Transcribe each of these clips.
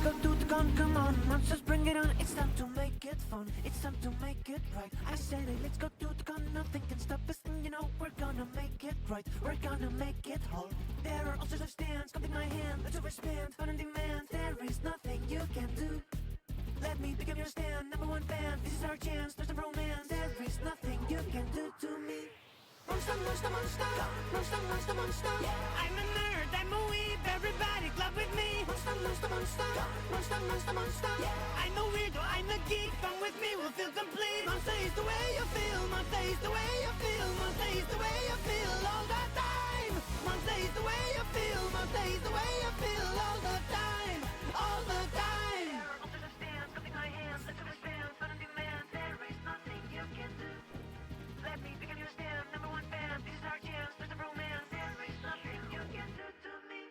go to the con, come on, monsters bring it on. It's time to make it fun, it's time to make it right. I said it, let's go to the con, nothing can stop us. And you know we're gonna make it right, we're gonna make it whole. There are all sorts of stands, come take my hand, let's overspend, fun and demand. There is nothing you can do. Let me become your stand, number one fan. This is our chance, there's no romance. There is nothing you can do to me. Monster, monster, monster, monster, monster, monster. I'm a nerd, I'm a weeb, everybody club with me. Monster, monster, monster, monster, monster, monster. I'm a weirdo, I'm a geek, come with me, we'll feel complete. Monster is the way you feel, monster is the way you feel, monster is the way you feel all the time. Monster is the way you feel, monster is the way you feel all the time, all the time. There are monsters of stands, come take my hand, let's overstand, fun and demand. There is nothing you can do. Let me become your stand, number one fan. This is our chance, there's a romance. There is nothing you can do to me.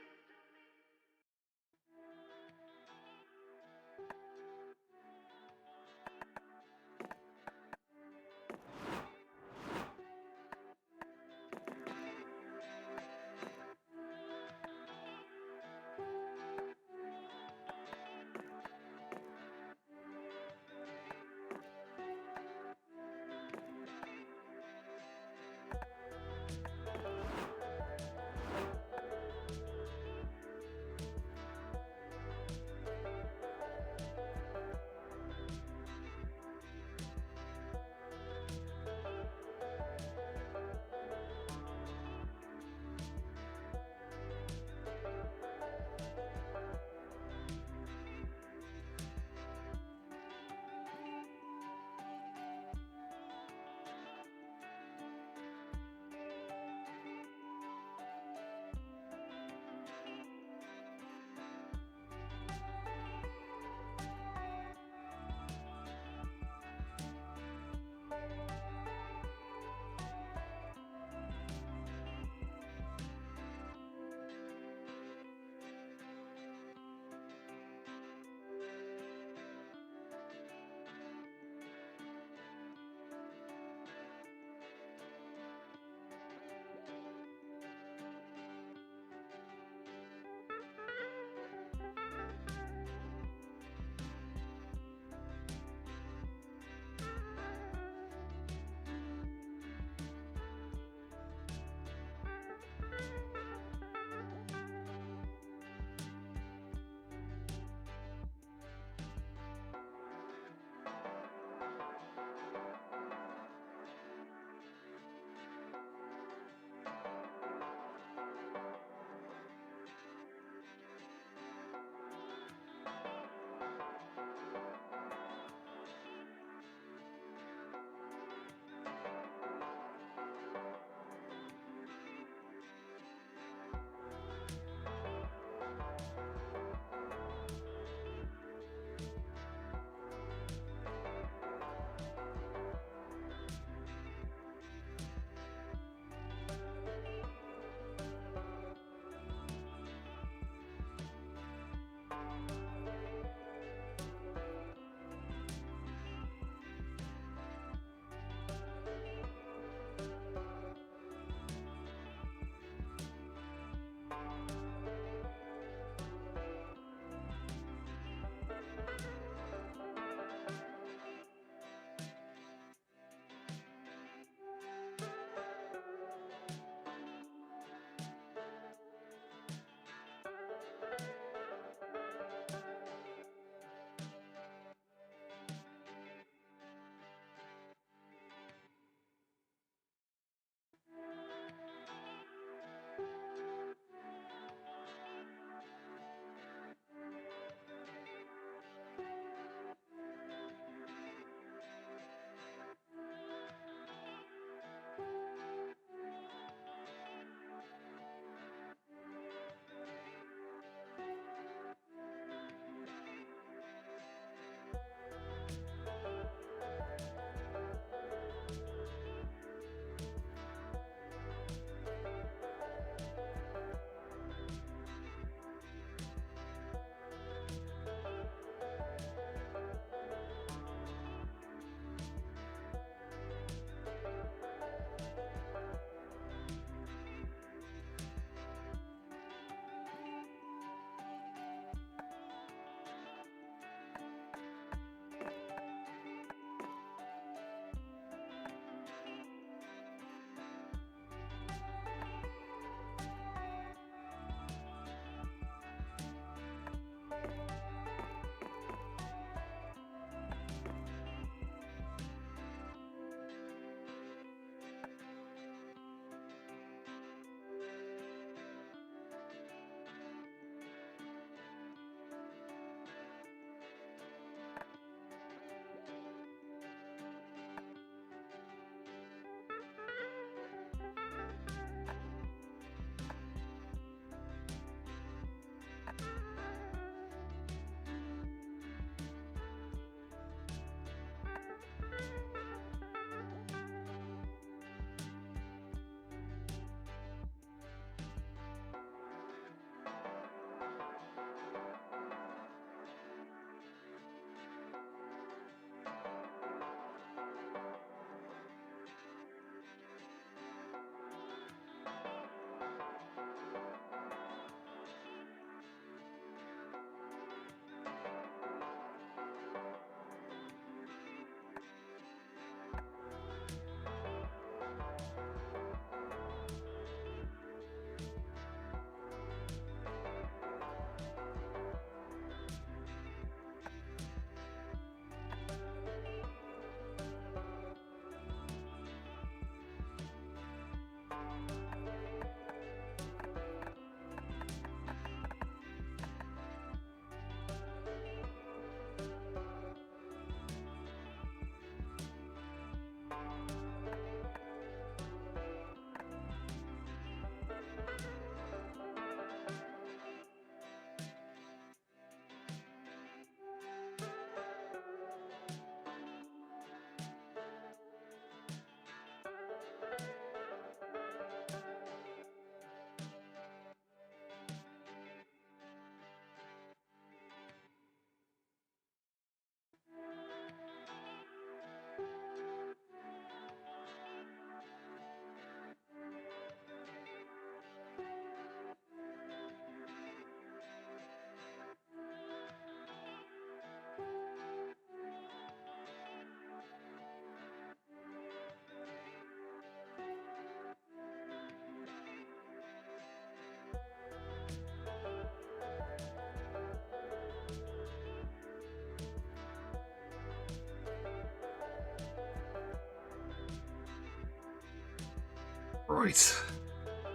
Right.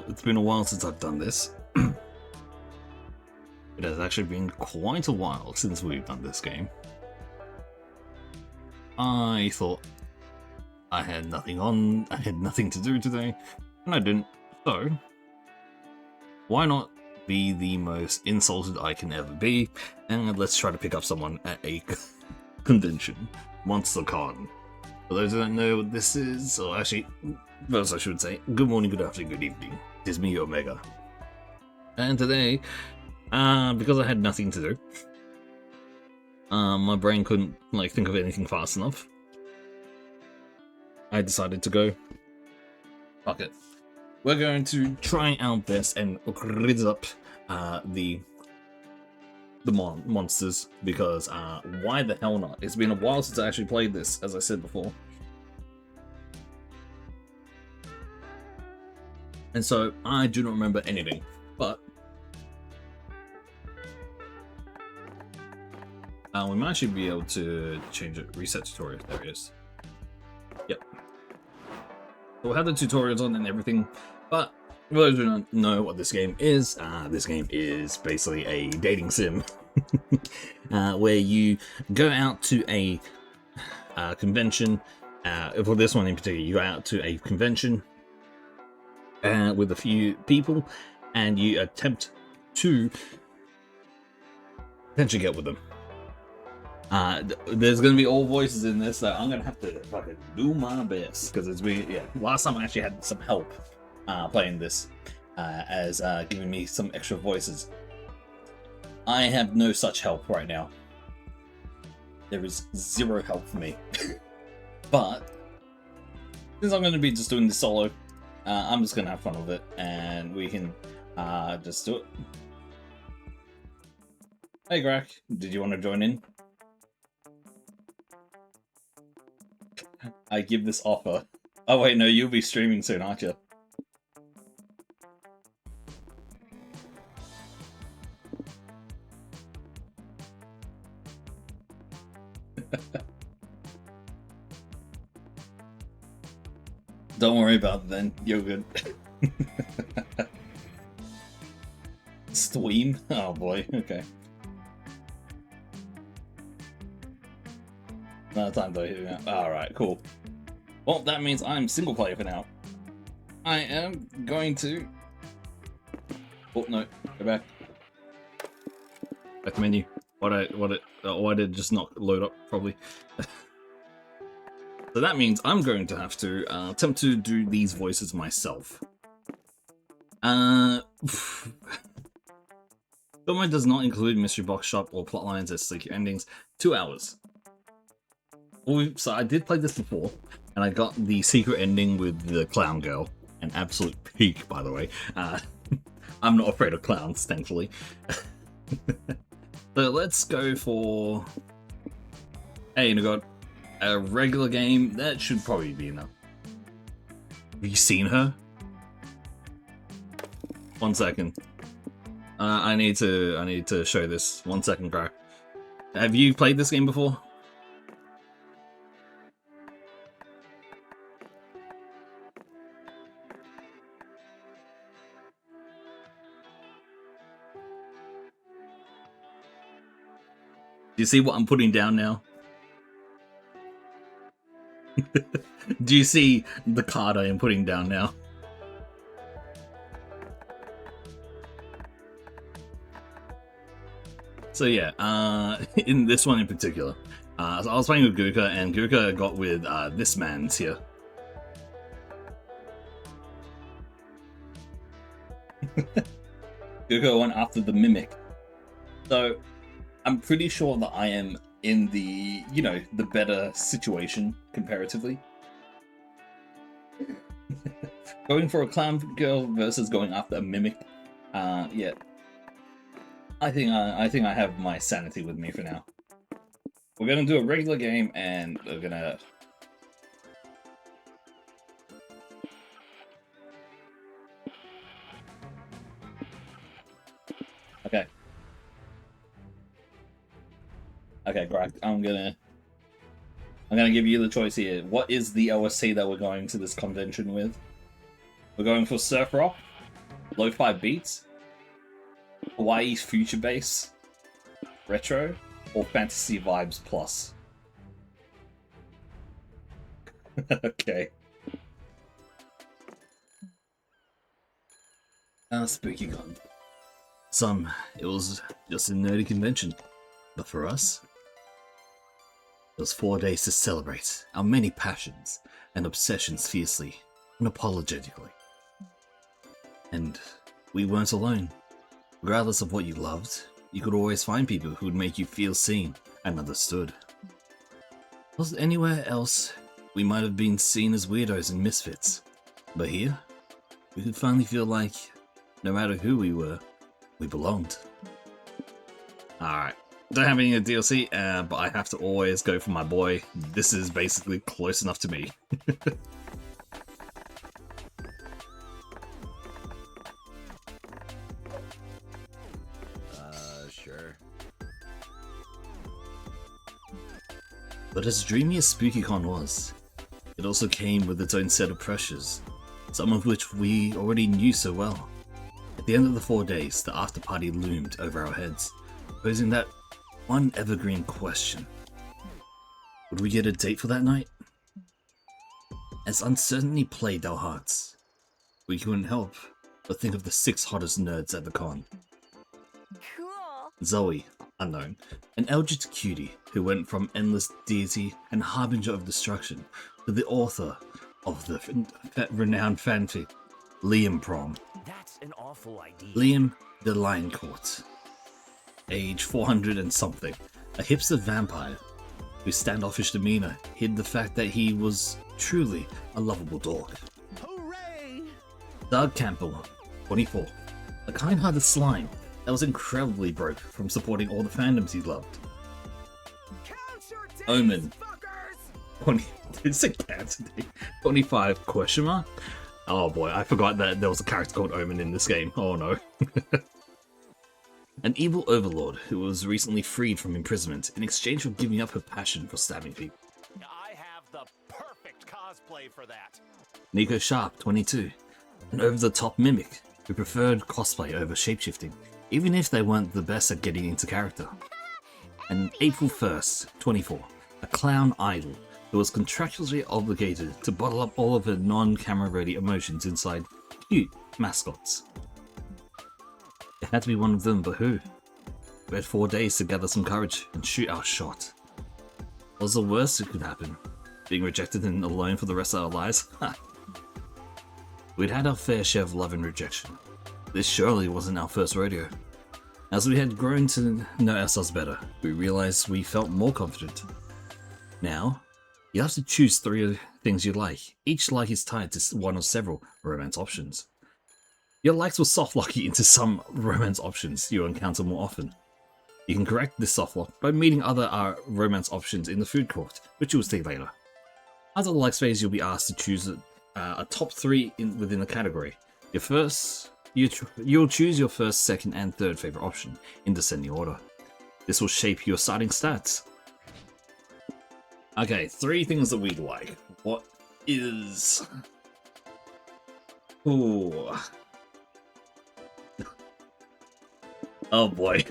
It's been a while since I've done this. It has actually been quite a while since we've done this game. I thought I had nothing to do today, and I didn't. So, why not be the most insulted I can ever be, and let's try to pick up someone at a convention. MonsterCon. For those who don't know what this is, or actually, first I should say, good morning, good afternoon, good evening. It is me, Omega. And today, because I had nothing to do, my brain couldn't think of anything fast enough. I decided to go, fuck it. We're going to try our best and rizz up the monsters, because why the hell not? It's been a while since I actually played this, as I said before. And so I do not remember anything, but we might actually be able to change it, reset tutorial. There it is. Yep. So we'll have the tutorials on and everything, but for those who don't know what this game is basically a dating sim where you go out to a convention. For this one in particular, you go out to a convention with a few people, and you attempt to potentially get with them. There's gonna be all voices in this, so I'm gonna have to fucking do my best, because it's been, yeah. Last time I actually had some help playing this, as giving me some extra voices. I have no such help right now. There is zero help for me. But since I'm gonna be just doing this solo, I'm just gonna have fun with it, and we can just do it. Hey Grak, did you want to join in? I give this offer. Oh wait, no, you'll be streaming soon, aren't you? Don't worry about it then, you're good. Stream? Oh boy, okay. No time to hit that. Alright, cool. Well, that means I'm single player for now. I am going to... Oh, no, go back. Back to menu. Why did it just not load up, probably? So that means I'm going to have to attempt to do these voices myself. Filming does not include mystery box shop or plot lines as secret endings. 2 hours. So I did play this before, and I got the secret ending with the clown girl. An absolute peak, by the way. I'm not afraid of clowns, thankfully. So let's go for... Hey, you got a regular game. That should probably be enough. Have you seen her? 1 second. I need to show this. 1 second, bro. Have you played this game before? Do you see what I'm putting down now? Do you see the card I am putting down now? So yeah, in this one in particular, so I was playing with Guka, and Guka got with this man's here. Guka went after the mimic. So I'm pretty sure that I am in the, the better situation comparatively. Going for a clown girl versus going after a mimic. Yeah. I think I have my sanity with me for now. We're gonna do a regular game, and we're gonna... Okay. Okay, Greg, I'm gonna give you the choice here. What is the OSC that we're going to this convention with? We're going for surf rock, lo-fi beats, Hawaii's future bass, retro, or fantasy vibes plus. Okay. SpookyCon. Some, it was just a nerdy convention. But for us, it was 4 days to celebrate our many passions and obsessions fiercely, unapologetically. And we weren't alone. Regardless of what you loved, you could always find people who would make you feel seen and understood. Was anywhere else, we might have been seen as weirdos and misfits. But here, we could finally feel like, no matter who we were, we belonged. Alright, don't have any DLC, but I have to always go for my boy. This is basically close enough to me. Sure. But as dreamy as SpookyCon was, it also came with its own set of pressures, some of which we already knew so well. At the end of the 4 days, the after party loomed over our heads, posing that one evergreen question. Would we get a date for that night? As uncertainty plagued our hearts, we couldn't help but think of the 6 hottest nerds at the con. Cool. Zoe, unknown, an eldritch cutie who went from endless deity and harbinger of destruction to the author of the renowned fanfic, Liam Prom. That's an awful idea. Liam the Lion Court, age 400 and something, a hipster vampire whose standoffish demeanor hid the fact that he was truly a lovable dog. Hooray! Doug Campbell, 24, a kind-hearted slime that was incredibly broke from supporting all the fandoms he loved. Count your days, Omen. fuckers! 20, it's a cat today. 25 question mark? Oh boy, I forgot that there was a character called Omen in this game. Oh no. An evil overlord who was recently freed from imprisonment in exchange for giving up her passion for stabbing people. I have the perfect cosplay for that. Nico Sharp, 22, an over-the-top mimic who preferred cosplay over shapeshifting, even if they weren't the best at getting into character. And April 1st, 24, a clown idol who was contractually obligated to bottle up all of her non-camera ready emotions inside cute mascots. It had to be one of them, but who? We had 4 days to gather some courage and shoot our shot. What was the worst that could happen? Being rejected and alone for the rest of our lives? We'd had our fair share of love and rejection. This surely wasn't our first rodeo. As we had grown to know ourselves better, we realized we felt more confident. Now, you have to choose 3 things you like. Each like is tied to one of several romance options. Your likes will soft lock you into some romance options you encounter more often. You can correct this soft lock by meeting other romance options in the food court, which you will see later. After the likes phase, you'll be asked to choose a top 3 within a category. You'll choose your first, second, and third favorite option in descending order. This will shape your starting stats. Okay, 3 things that we like. What is... Ooh. Oh boy.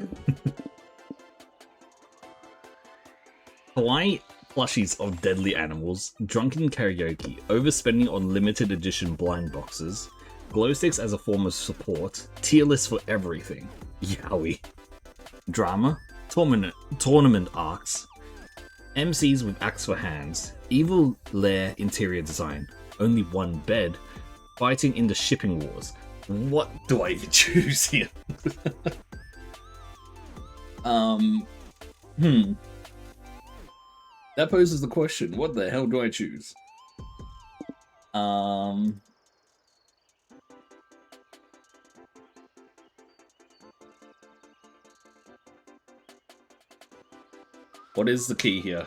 Hawaii plushies of deadly animals, drunken karaoke, overspending on limited edition blind boxes, glow sticks as a form of support, tier list for everything, yowie, drama, tournament arcs, MCs with axe for hands, evil lair interior design, only one bed, fighting in the shipping wars. What do I even choose here? That poses the question, what the hell do I choose? What is the key here?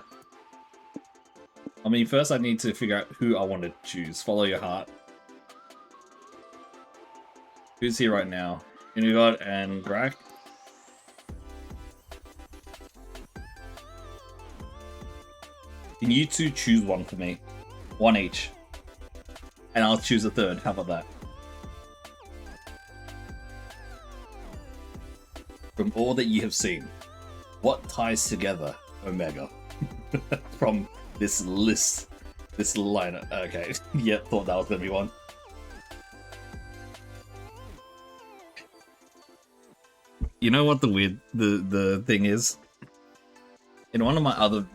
I mean, first I need to figure out who I want to choose. Follow your heart. Who's here right now? Unigod and Grak. Can you 2 choose one for me? 1 each. And I'll choose a third. How about that? from all that you have seen, what ties together Omega from this list, this lineup? Okay, yeah, thought that was gonna be one. You know what the thing is? In one of my other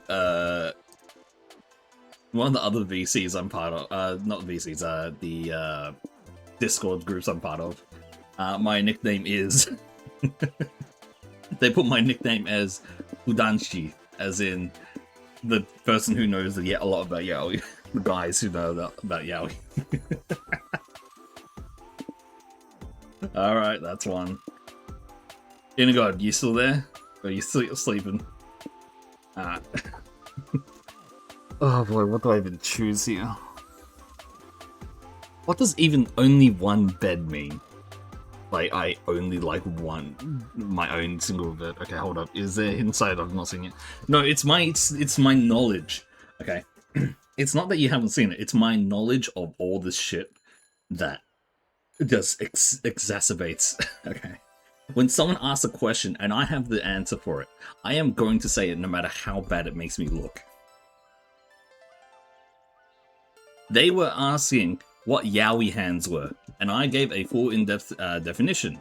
one of the other VCs I'm part of, not VCs, the Discord groups I'm part of, my nickname is they put my nickname as Udanshi, as in the person who knows a lot about yaoi. The guys who know about yaoi. Alright, that's one. Inagod, you still there? Or are you still sleeping? Oh boy, what do I even choose here? What does even only one bed mean? Like, I only like my own single bed. Okay, hold up. Is there inside? I'm not seeing it. No, it's my knowledge. Okay. It's not that you haven't seen it. It's my knowledge of all this shit that just exacerbates. Okay. When someone asks a question and I have the answer for it, I am going to say it no matter how bad it makes me look. They were asking what yaoi hands were, and I gave a full in-depth definition.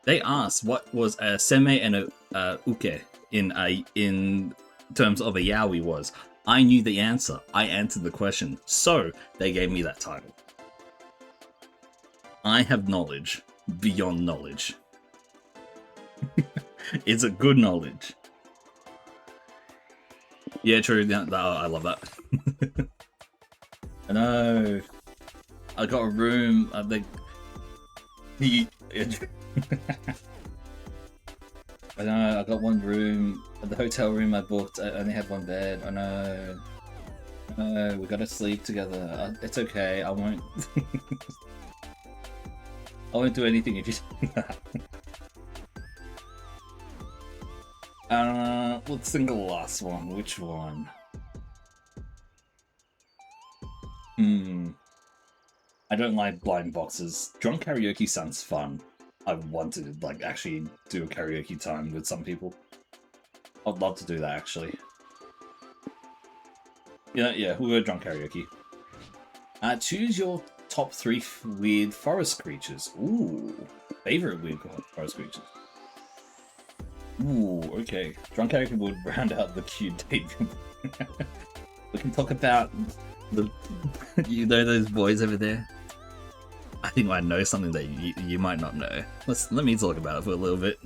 They asked what was a seme and a uke in terms of a yaoi was. I knew the answer. I answered the question, so they gave me that title. I have knowledge beyond knowledge. It's a good knowledge. Yeah, true. I love that. I know. I got a room. I think. I know. I got one room. The hotel room I booked, I only had one bed. I know. No, we gotta sleep together. It's okay. I won't. I won't do anything if you do that. Let's think of the last one. Which one? I don't like blind boxes. Drunk karaoke sounds fun. I want to actually do a karaoke time with some people. I'd love to do that actually. Yeah, we'll go drunk karaoke. Choose your top 3 weird forest creatures. Ooh, favorite weird forest creatures. Ooh, okay. Drunk karaoke would round out the cute date. We can talk about the you know those boys over there. I think I know something that you might not know. Let me talk about it for a little bit.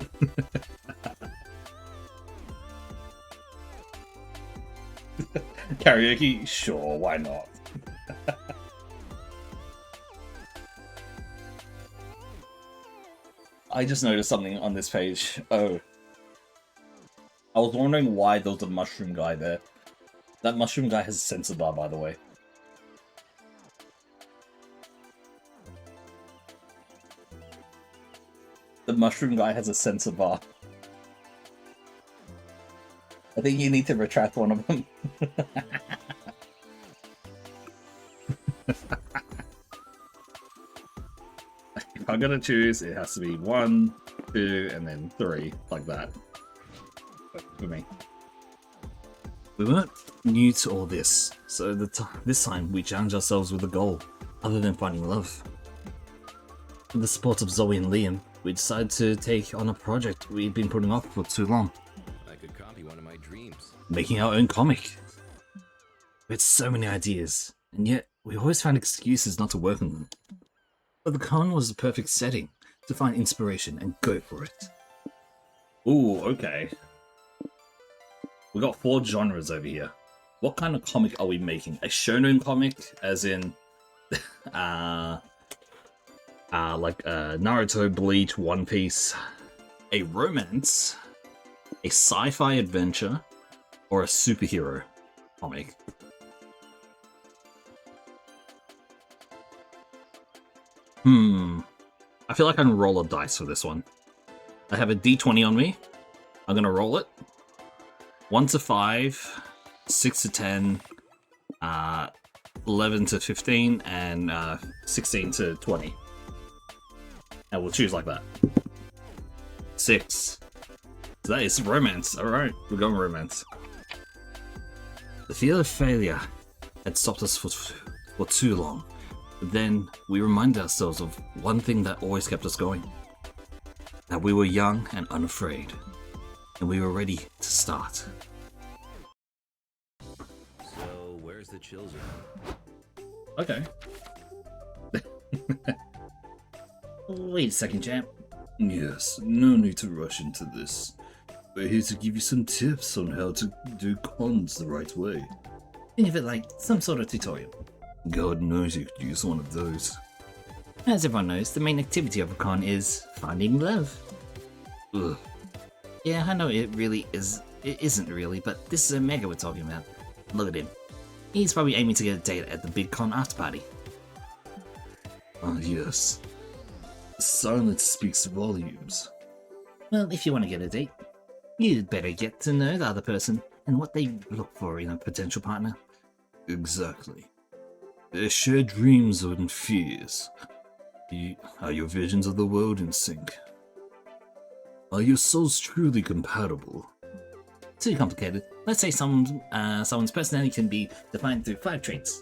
Karaoke? Sure, why not? I just noticed something on this page. Oh. I was wondering why there was a mushroom guy there. That mushroom guy has a sensor bar, by the way. The mushroom guy has a sensor bar. I think you need to retract one of them. If I'm gonna choose, it has to be 1, 2, and then 3, like that. But for me. We weren't new to all this, so this time we challenged ourselves with a goal, other than finding love. With the support of Zoe and Liam, we decided to take on a project we'd been putting off for too long. I could copy one of my dreams. Making our own comic. We had so many ideas, and yet we always found excuses not to work on them. But the con was the perfect setting to find inspiration and go for it. Ooh, okay. We got 4 genres over here. What kind of comic are we making? A shonen comic, as in, like Naruto, Bleach, One Piece. A romance, a sci-fi adventure, or a superhero comic? I feel like I can roll a dice for this one. I have a d20 on me. I'm gonna roll it. 1 to 5, 6 to 10, 11 to 15, and 16 to 20. And we'll choose like that. 6, So that is romance. Alright, we're going romance. The fear of failure had stopped us for too long. But then we reminded ourselves of one thing that always kept us going. That we were young and unafraid. And we were ready to start. So, where's the chill zone? Okay. Wait a second, champ. Yes, no need to rush into this. We're here to give you some tips on how to do cons the right way. Think of it like some sort of tutorial. God knows you could use one of those. As everyone knows, the main activity of a con is finding love. Ugh. Yeah, I know it isn't really, but this is a mega we're talking about. Look at him. He's probably aiming to get a date at the big con after party. Ah, yes. Silence speaks volumes. Well, if you want to get a date, you'd better get to know the other person and what they look for in a potential partner. Exactly. Their shared dreams and fears. Are your visions of the world in sync? Are your souls truly compatible? Too complicated. Let's say someone's personality can be defined through 5 traits.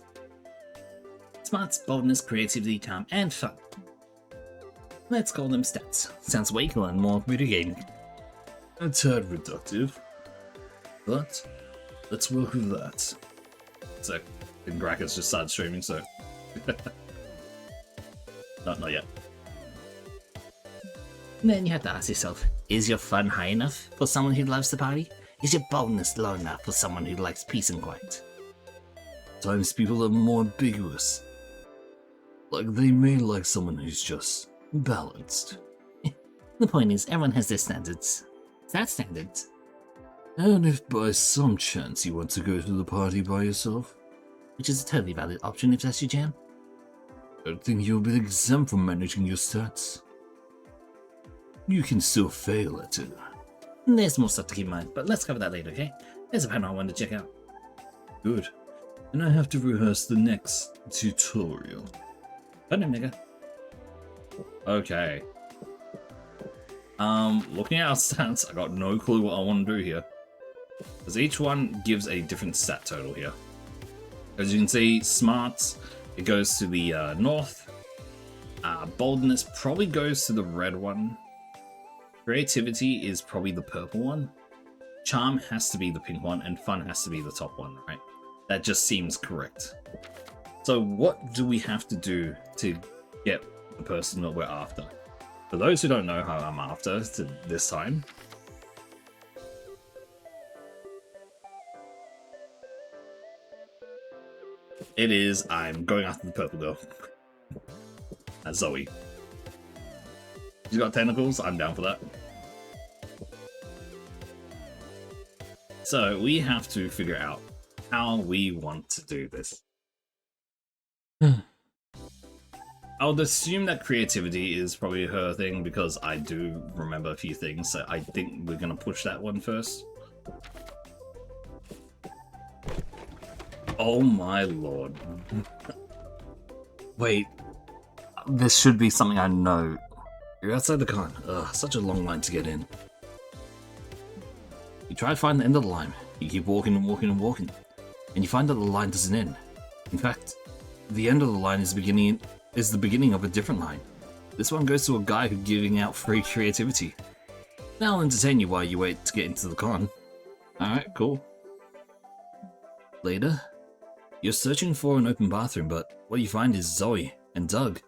Smarts, boldness, creativity, charm, and fun. Let's call them stats. Sounds way cooler and more mitigating. A tad reductive. But, let's work with that. So, in brackets just started streaming, so... not yet. And then you have to ask yourself, is your fun high enough for someone who loves to party? Is your boldness low enough for someone who likes peace and quiet? Times people are more ambiguous. Like they may like someone who's just balanced. The point is, everyone has their standards. That's standards. And if by some chance you want to go to the party by yourself, Which is a totally valid option if that's your jam. I don't think you'll be exempt from managing your stats. You can still fail at it. There's more stuff to keep in mind, but let's cover that later, okay? There's a panel I wanted to check out. Good. And I have to rehearse the next tutorial. Put him, nigga. Okay. Looking at our stats, I got no clue what I want to do here. Because each one gives a different stat total here. As you can see, smarts, it goes to the north. Boldness probably goes to the red one. Creativity is probably the purple one. Charm has to be the pink one, and fun has to be the top one, right? That just seems correct. So what do we have to do to get the person that we're after? For those who don't know how I'm after this time, it is I'm going after the purple girl. That's Zoe. She's got tentacles, I'm down for that. So we have to figure out how we want to do this. I would assume that creativity is probably her thing because I do remember a few things, so I think we're gonna push that one first. Oh my lord. Wait, this should be something I know. You're outside the con. Ugh, such a long line to get in. You try to find the end of the line. You keep walking and walking and walking, and you find that the line doesn't end. In fact, the end of the line is the beginning of a different line. This one goes to a guy who's giving out free creativity. That'll entertain you while you wait to get into the con. Alright, cool. Later, you're searching for an open bathroom, but what you find is Zoe and Doug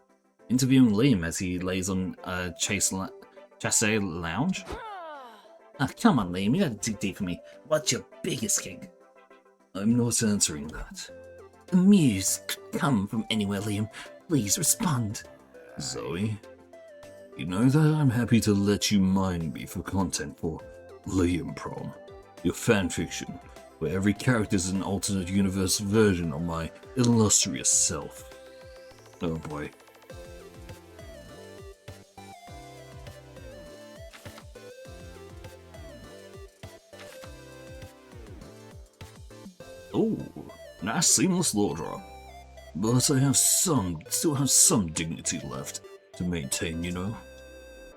interviewing Liam as he lays on a chasse lounge. Ah, come on, Liam, you gotta dig deep for me. What's your biggest kink? I'm not answering that. The muse could come from anywhere, Liam. Please respond. Zoe, you know that I'm happy to let you mine me for content for Liam Prom, your fanfiction, where every character is an alternate universe version of my illustrious self. Oh boy. Ooh, nice seamless low drop. But I have still have some dignity left to maintain, you know?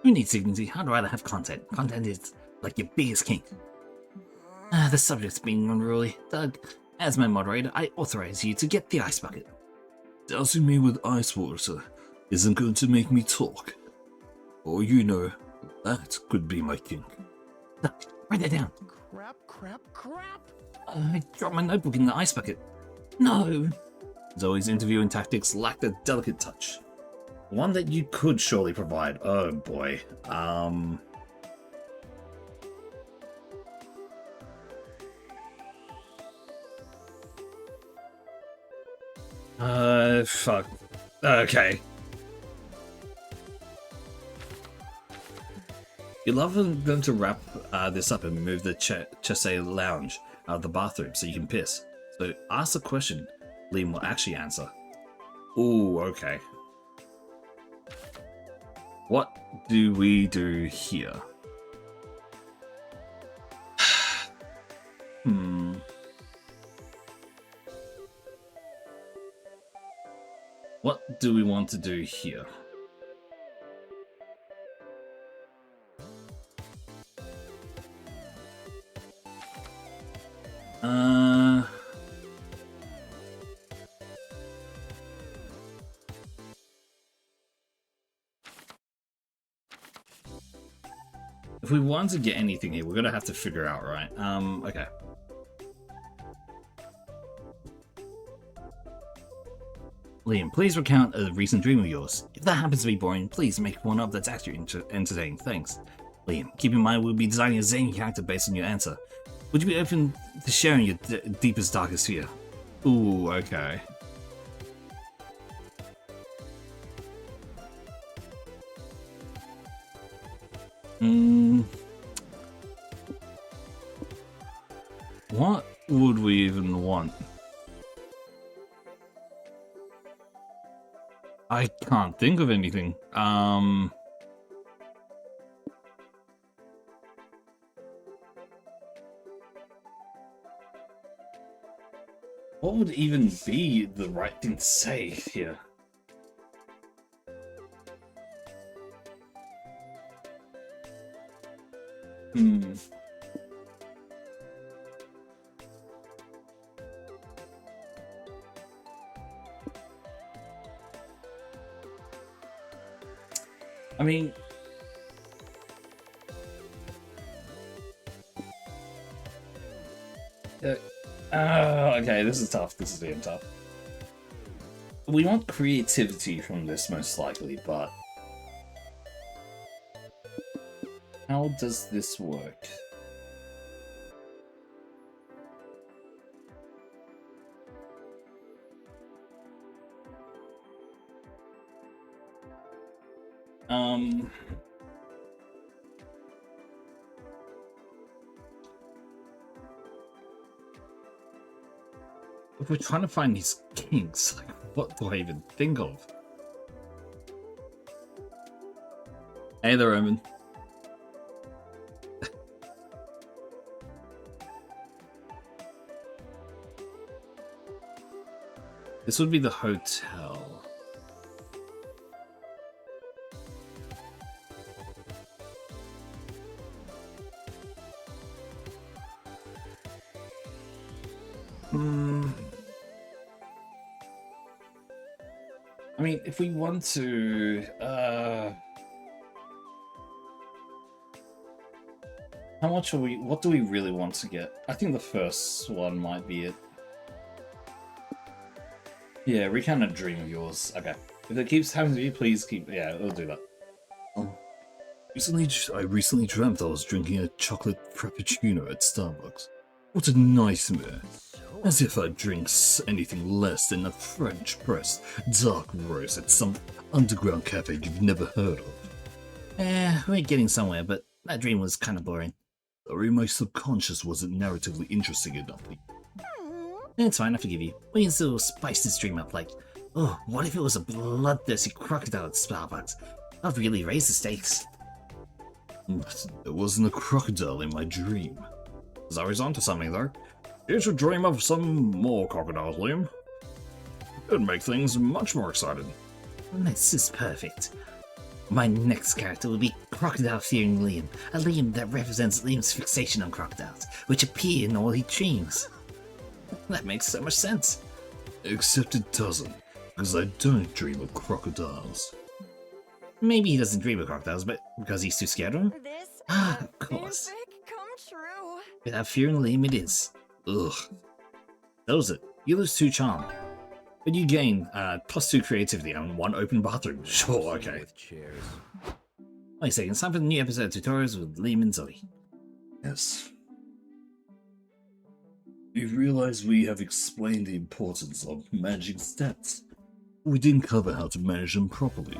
Who needs dignity? I'd rather have content. Content is like your biggest kink. The subject's being unruly. Doug, as my moderator, I authorize you to get the ice bucket. Dousing me with ice water isn't going to make me talk. Or you know, that could be my kink. Doug, write that down. Crap. I dropped my notebook in the ice bucket. No! Zoe's interviewing tactics lacked a delicate touch. One that you could surely provide. Oh boy. Fuck. Okay. You'd love them to wrap this up and move the Chesse lounge out of the bathroom so you can piss. So ask a question Liam will actually answer. Ooh, okay. What do we do here? What do we want to do here? If we want to get anything here, we're gonna have to figure out, right? Okay. Liam, please recount a recent dream of yours. If that happens to be boring, please make one up that's actually entertaining. Thanks. Liam, keep in mind we'll be designing a zany character based on your answer. Would you be open to sharing your deepest, darkest fear? Ooh, okay. What would we even want? I can't think of anything. What would even be the right thing to say here? I mean, okay, this is tough. This is being tough. We want creativity from this, most likely, but how does this work? If we're trying to find these kinks, like, what do I even think of? Hey there, Roman. This would be the hotel. I mean, if we want to, how much are we? What do we really want to get? I think the first one might be it. Yeah, recount a dream of yours. Okay, if it keeps happening to you, please keep. Yeah, we'll do that. I recently dreamt I was drinking a chocolate frappuccino at Starbucks. What a nightmare. As if I'd drink anything less than a French press dark roast at some underground cafe you've never heard of. We're getting somewhere, but that dream was kind of boring. Sorry, my subconscious wasn't narratively interesting enough. It's fine, I forgive you. We can still spice this dream up, like, oh, what if it was a bloodthirsty crocodile at Starbucks? I've really raised the stakes. There wasn't a crocodile in my dream. Zari's onto something, though. You should dream of some more crocodiles, Liam. It'd make things much more exciting. This is perfect. My next character will be Crocodile Fearing Liam, a Liam that represents Liam's fixation on crocodiles, which appear in all he dreams. That makes so much sense. Except it doesn't, because I don't dream of crocodiles. Maybe he doesn't dream of crocodiles, but because he's too scared of them? This Ah, is of course. fanfic come true. Without fearing Liam, it is. Ugh. Those it. You lose 2 charm. But you gain +2 creativity and 1 open bathroom. Sure, okay. With chairs. Wait a second, it's time for the new episode of Tutorials with Liam and Zoe. Yes. We realize we have explained the importance of managing stats. We didn't cover how to manage them properly.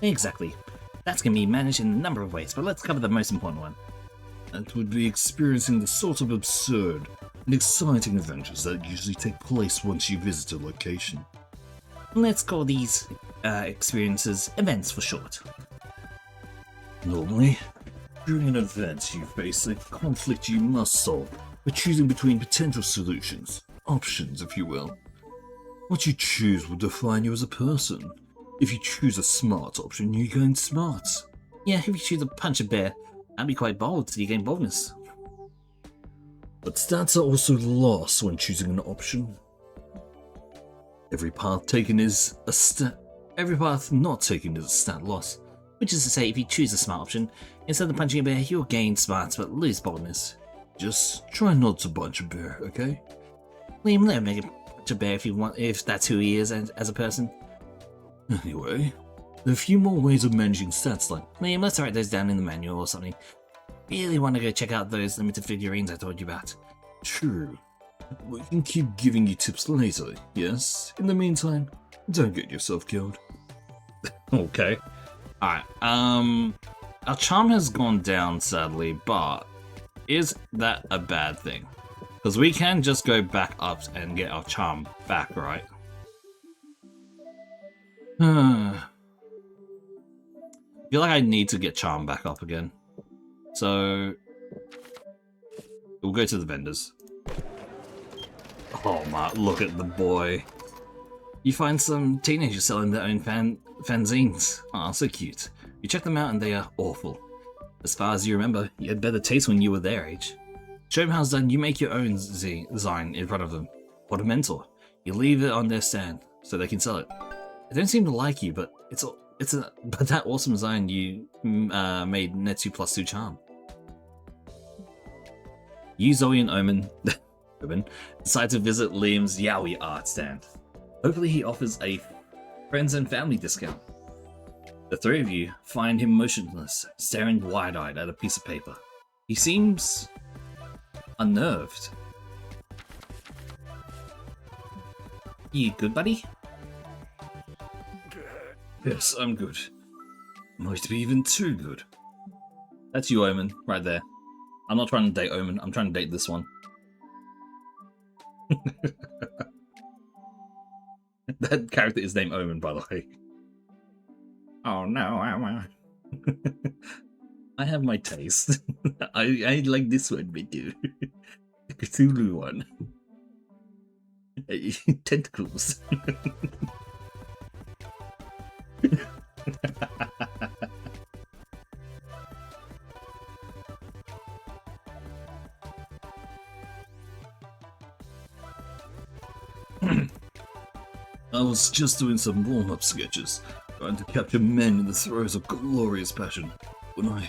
Exactly. That's going to be managed in a number of ways, but let's cover the most important one. That would be experiencing the sort of absurd and exciting adventures that usually take place once you visit a location. Let's call these experiences events for short. Normally, during an event, you face a conflict you must solve by choosing between potential solutions, options if you will. What you choose will define you as a person. If you choose a smart option, you gain smarts. Yeah, if you choose to punch a bear, that'd be quite bold, so you gain boldness. But stats are also lost when choosing an option. Every path taken is a stat. Every path not taken is a stat loss. Which is to say, if you choose a smart option, instead of punching a bear, you'll gain smarts but lose boldness. Just try not to punch a bear, okay? Liam, let him make a punch a bear if you want, if that's who he is as a person. Anyway, there are a few more ways of managing stats like Liam, let's write those down in the manual or something. Really want to go check out those limited figurines I told you about. true. We can keep giving you tips later, yes? In the meantime, don't get yourself killed. Okay. Alright, our charm has gone down sadly, but is that a bad thing? Because we can just go back up and get our charm back, right? I feel like I need to get charm back up again. So we'll go to the vendors. Oh my, look at the boy. You find some teenagers selling their own fanzines. Aw, so cute. You check them out and they are awful. As far as you remember, you had better taste when you were their age. Show them how it's done, you make your own design in front of them. What a mentor. You leave it on their stand so they can sell it. They don't seem to like you, but but that awesome design you made nets you +2 charm. You, Zoe, and Omen decide to visit Liam's Yowie art stand. Hopefully he offers a friends and family discount. The 3 of you find him motionless, staring wide-eyed at a piece of paper. He seems unnerved. You good, buddy? Yes, I'm good. Might be even too good. That's you, Omen, right there. I'm not trying to date Omen, I'm trying to date this one. That character is named Omen, by the way. Oh no, I have my taste. I like this one, but do. The Cthulhu one. Tentacles. I was just doing some warm-up sketches, trying to capture men in the throes of glorious passion, when I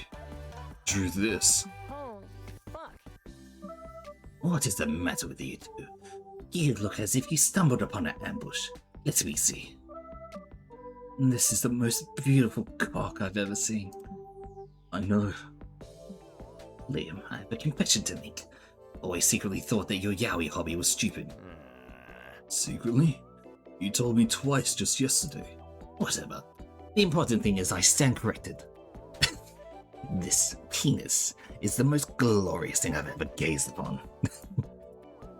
drew this. Holy fuck. What is the matter with you two? You look as if you stumbled upon an ambush. Let me see. This is the most beautiful cock I've ever seen. I know. Liam, I have a confession to make. Always secretly thought that your yaoi hobby was stupid. Secretly? You told me twice just yesterday. Whatever. The important thing is I stand corrected. This penis is the most glorious thing I've ever gazed upon.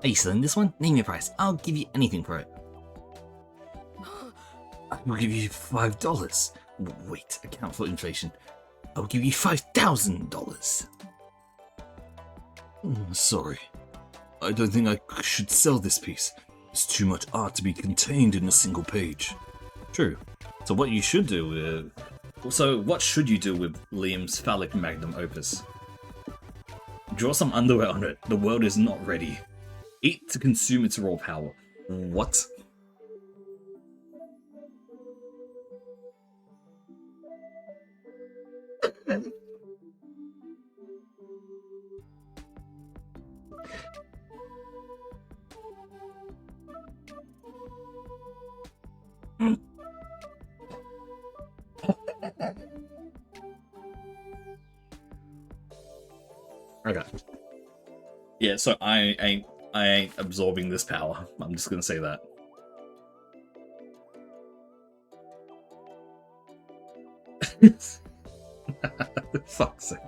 Are you selling this one? Name your price. I'll give you anything for it. I will give you $5. Wait, account for inflation. I'll give you $5,000. Sorry. I don't think I should sell this piece. There's too much art to be contained in a single page. True. So what you should do So, what should you do with Liam's phallic magnum opus? Draw some underwear on it. The world is not ready. Eat to consume its raw power. What? Okay. Yeah, so I ain't absorbing this power. I'm just gonna say that. Fuck's sake.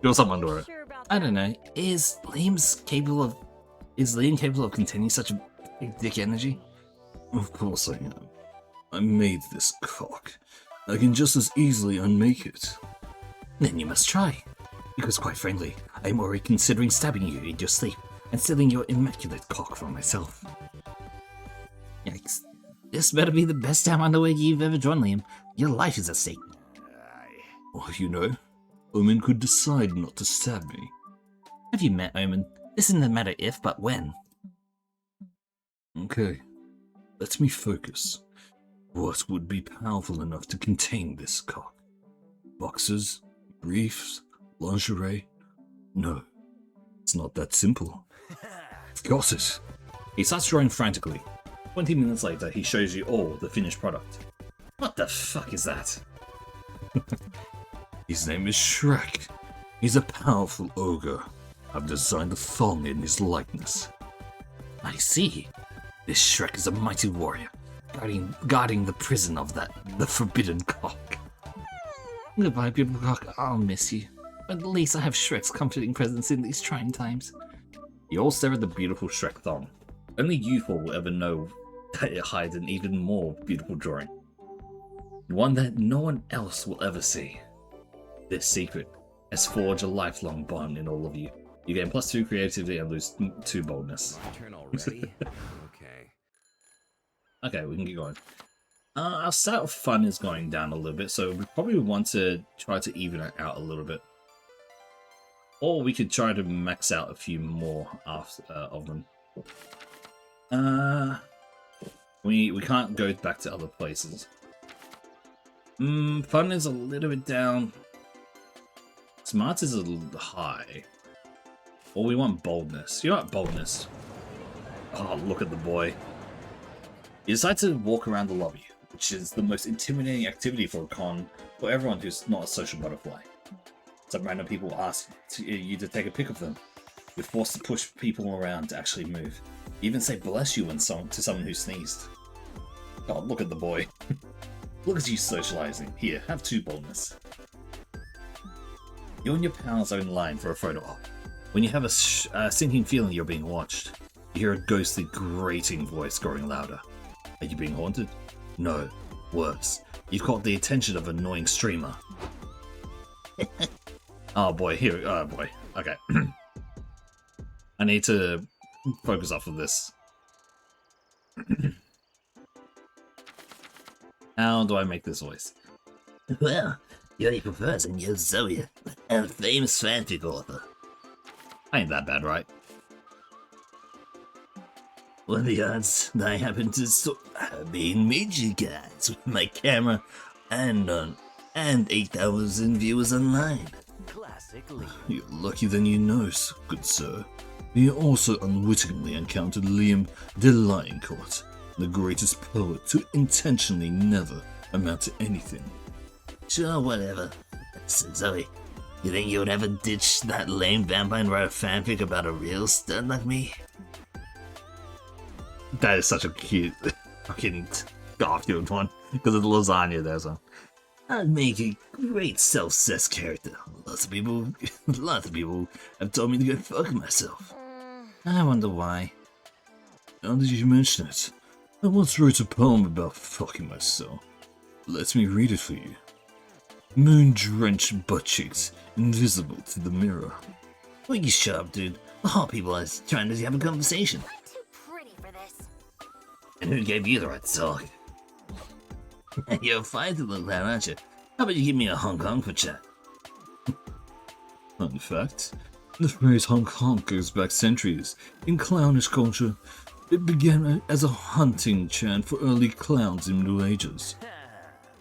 Draw some underwear. Sure about I that. don't know. Is Liam capable of containing such a big dick energy? Of course I am. I made this cock. I can just as easily unmake it. Then you must try. Because quite frankly, I'm already considering stabbing you in your sleep and stealing your immaculate cock for myself. Yikes. This better be the best damn underwear you've ever drawn, Liam. Your life is at stake. Well, you know, Omen could decide not to stab me. Have you met Omen? This isn't a matter if, but when. Okay, let me focus. What would be powerful enough to contain this cock? Boxers? Briefs? Lingerie? No, it's not that simple. Got it. He starts drawing frantically. 20 minutes later, he shows you all the finished product. What the fuck is that? His name is Shrek. He's a powerful ogre. I've designed a thong in his likeness. I see. This Shrek is a mighty warrior, guarding the prison of the forbidden cock. Goodbye, beautiful cock. I'll miss you. But at least I have Shrek's comforting presence in these trying times. You all stare at the beautiful Shrek thong. Only you four will ever know that it hides an even more beautiful drawing. One that no one else will ever see. This secret has forged a lifelong bond in all of you. You gain +2 creativity and lose 2 boldness. Turn already? Okay. Okay, we can get going. Our stat of fun is going down a little bit, so we probably want to try to even it out a little bit. Or we could try to max out a few more after, of them. We can't go back to other places. Fun is a little bit down. Smarts is a little high. Or we want boldness. You know what? Boldness. Oh, look at the boy. You decide to walk around the lobby, which is the most intimidating activity for a con for everyone who's not a social butterfly. Some random people ask you to take a pic of them. You're forced to push people around to actually move. You even say bless you to someone who sneezed. God, look at the boy. Look at you socializing. Here, have 2 boldness. You and your pals are in line for a photo op. When you have a sinking feeling you're being watched, you hear a ghostly, grating voice growing louder. Are you being haunted? No. Worse. You've caught the attention of an annoying streamer. Oh boy, here. Oh boy. Okay. I need to focus off of this. How do I make this voice? Well, you're April 1st and you're Zoe, a famous fanfic author. Ain't that bad, right? What are the odds that I happen to meet you guys with my camera and 8,000 viewers online? Classic Lee. You're lucky than you know, good sir. You also unwittingly encountered Liam de Lioncourt, the greatest poet to intentionally never amount to anything. Sure, whatever. So Zoe, you think you would ever ditch that lame vampire and write a fanfic about a real stud like me? That is such a cute fucking Garfield one because of the lasagna there. So I'd make a great self-cessed character. Lots of people have told me to go fuck myself. I wonder why. Now that you mention it, I once wrote a poem about fucking myself. Let me read it for you. Moon-drenched butt cheeks, invisible to the mirror. Will you shut up, dude? The hot people are trying to have a conversation. I'm too pretty for this. And who gave you the right to talk? You're fine to look that, aren't you? How about you give me a Hong Kong for chat? Fun fact, the phrase Hong Kong goes back centuries. In clownish culture, it began as a hunting chant for early clowns in Middle Ages.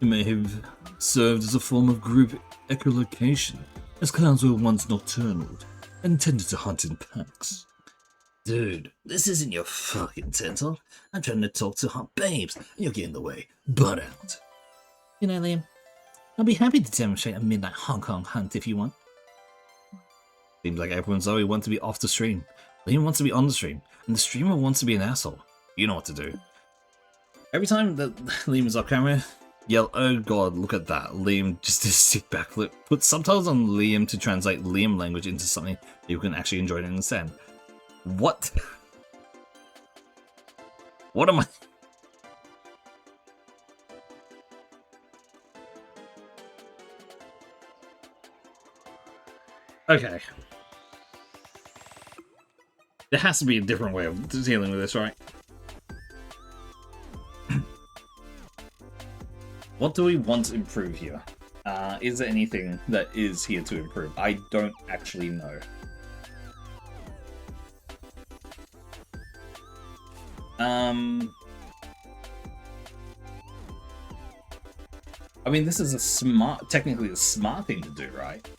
It may have served as a form of group echolocation, as clowns were once nocturnal and tended to hunt in packs. Dude, this isn't your fucking TED Talk. I'm trying to talk to hot babes, and you're getting in the way. Butt out. You know, Liam, I'll be happy to demonstrate a midnight Hong Kong hunt if you want. Seems like everyone Zoe wants to be off the stream. Liam wants to be on the stream, and the streamer wants to be an asshole. You know what to do. Every time that Liam is off camera, yell, "Oh god, look at that." Liam just did a sick backflip. Put subtitles on Liam to translate Liam language into something you can actually enjoy and understand. What? What am I? Okay. There has to be a different way of dealing with this, right? What do we want to improve here? Is there anything that is here to improve? I don't actually know. I mean, this is technically a smart thing to do, right?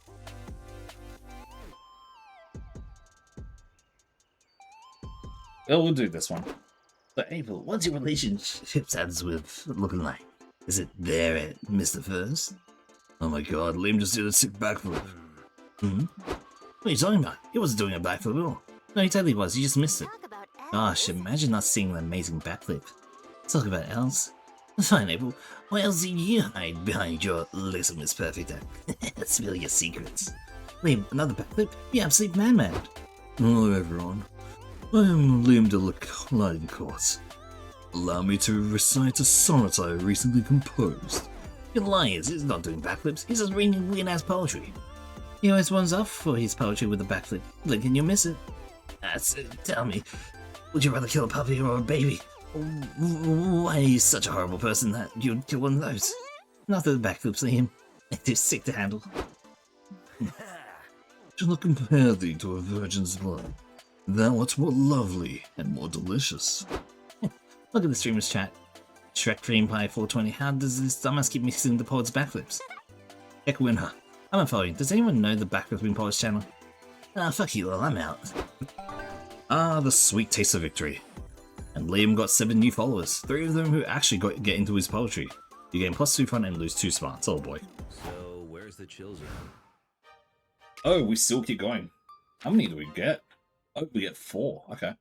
Oh, we'll do this one. So, April, what's your relationship status with looking like? Is it there at Mr. First? Oh my god, Liam just did a sick backflip. What are you talking about? He wasn't doing a backflip at all. No, he totally was. You just missed it. Gosh, imagine not seeing an amazing backflip. Talk about else. Fine, April. What else do you hide behind your Listen Miss Perfect act? Spill your secrets. Liam, another backflip? You absolute madman. Hello everyone. I am Liam de Lighting. Allow me to recite a sonnet I recently composed. You're liars. He's not doing backflips. He's just reading weird-ass poetry. He always runs off for his poetry with a backflip. Blink and you miss it. That's it. Tell me, would you rather kill a puppy or a baby? Why are you such a horrible person that you'd kill one of those? Not that the backflips, Liam. They're sick to handle. Shall I compare thee to a virgin's blood? Thou art more lovely and more delicious. Look at the streamer's chat. Shrek Cream Pie 420. How does this dumbass keep mixing the poet's backflips? Heck winner. I'm unfollowing. Does anyone know the backflipping poet's channel? Ah, fuck you all. I'm out. Ah, the sweet taste of victory. And Liam got 7 new followers, 3 of them who actually get into his poetry. You gain +2 fun and lose 2 smarts. Oh boy. So, where's the chill zone? Oh, we still keep going. How many do we get? Oh, we get 4. Okay.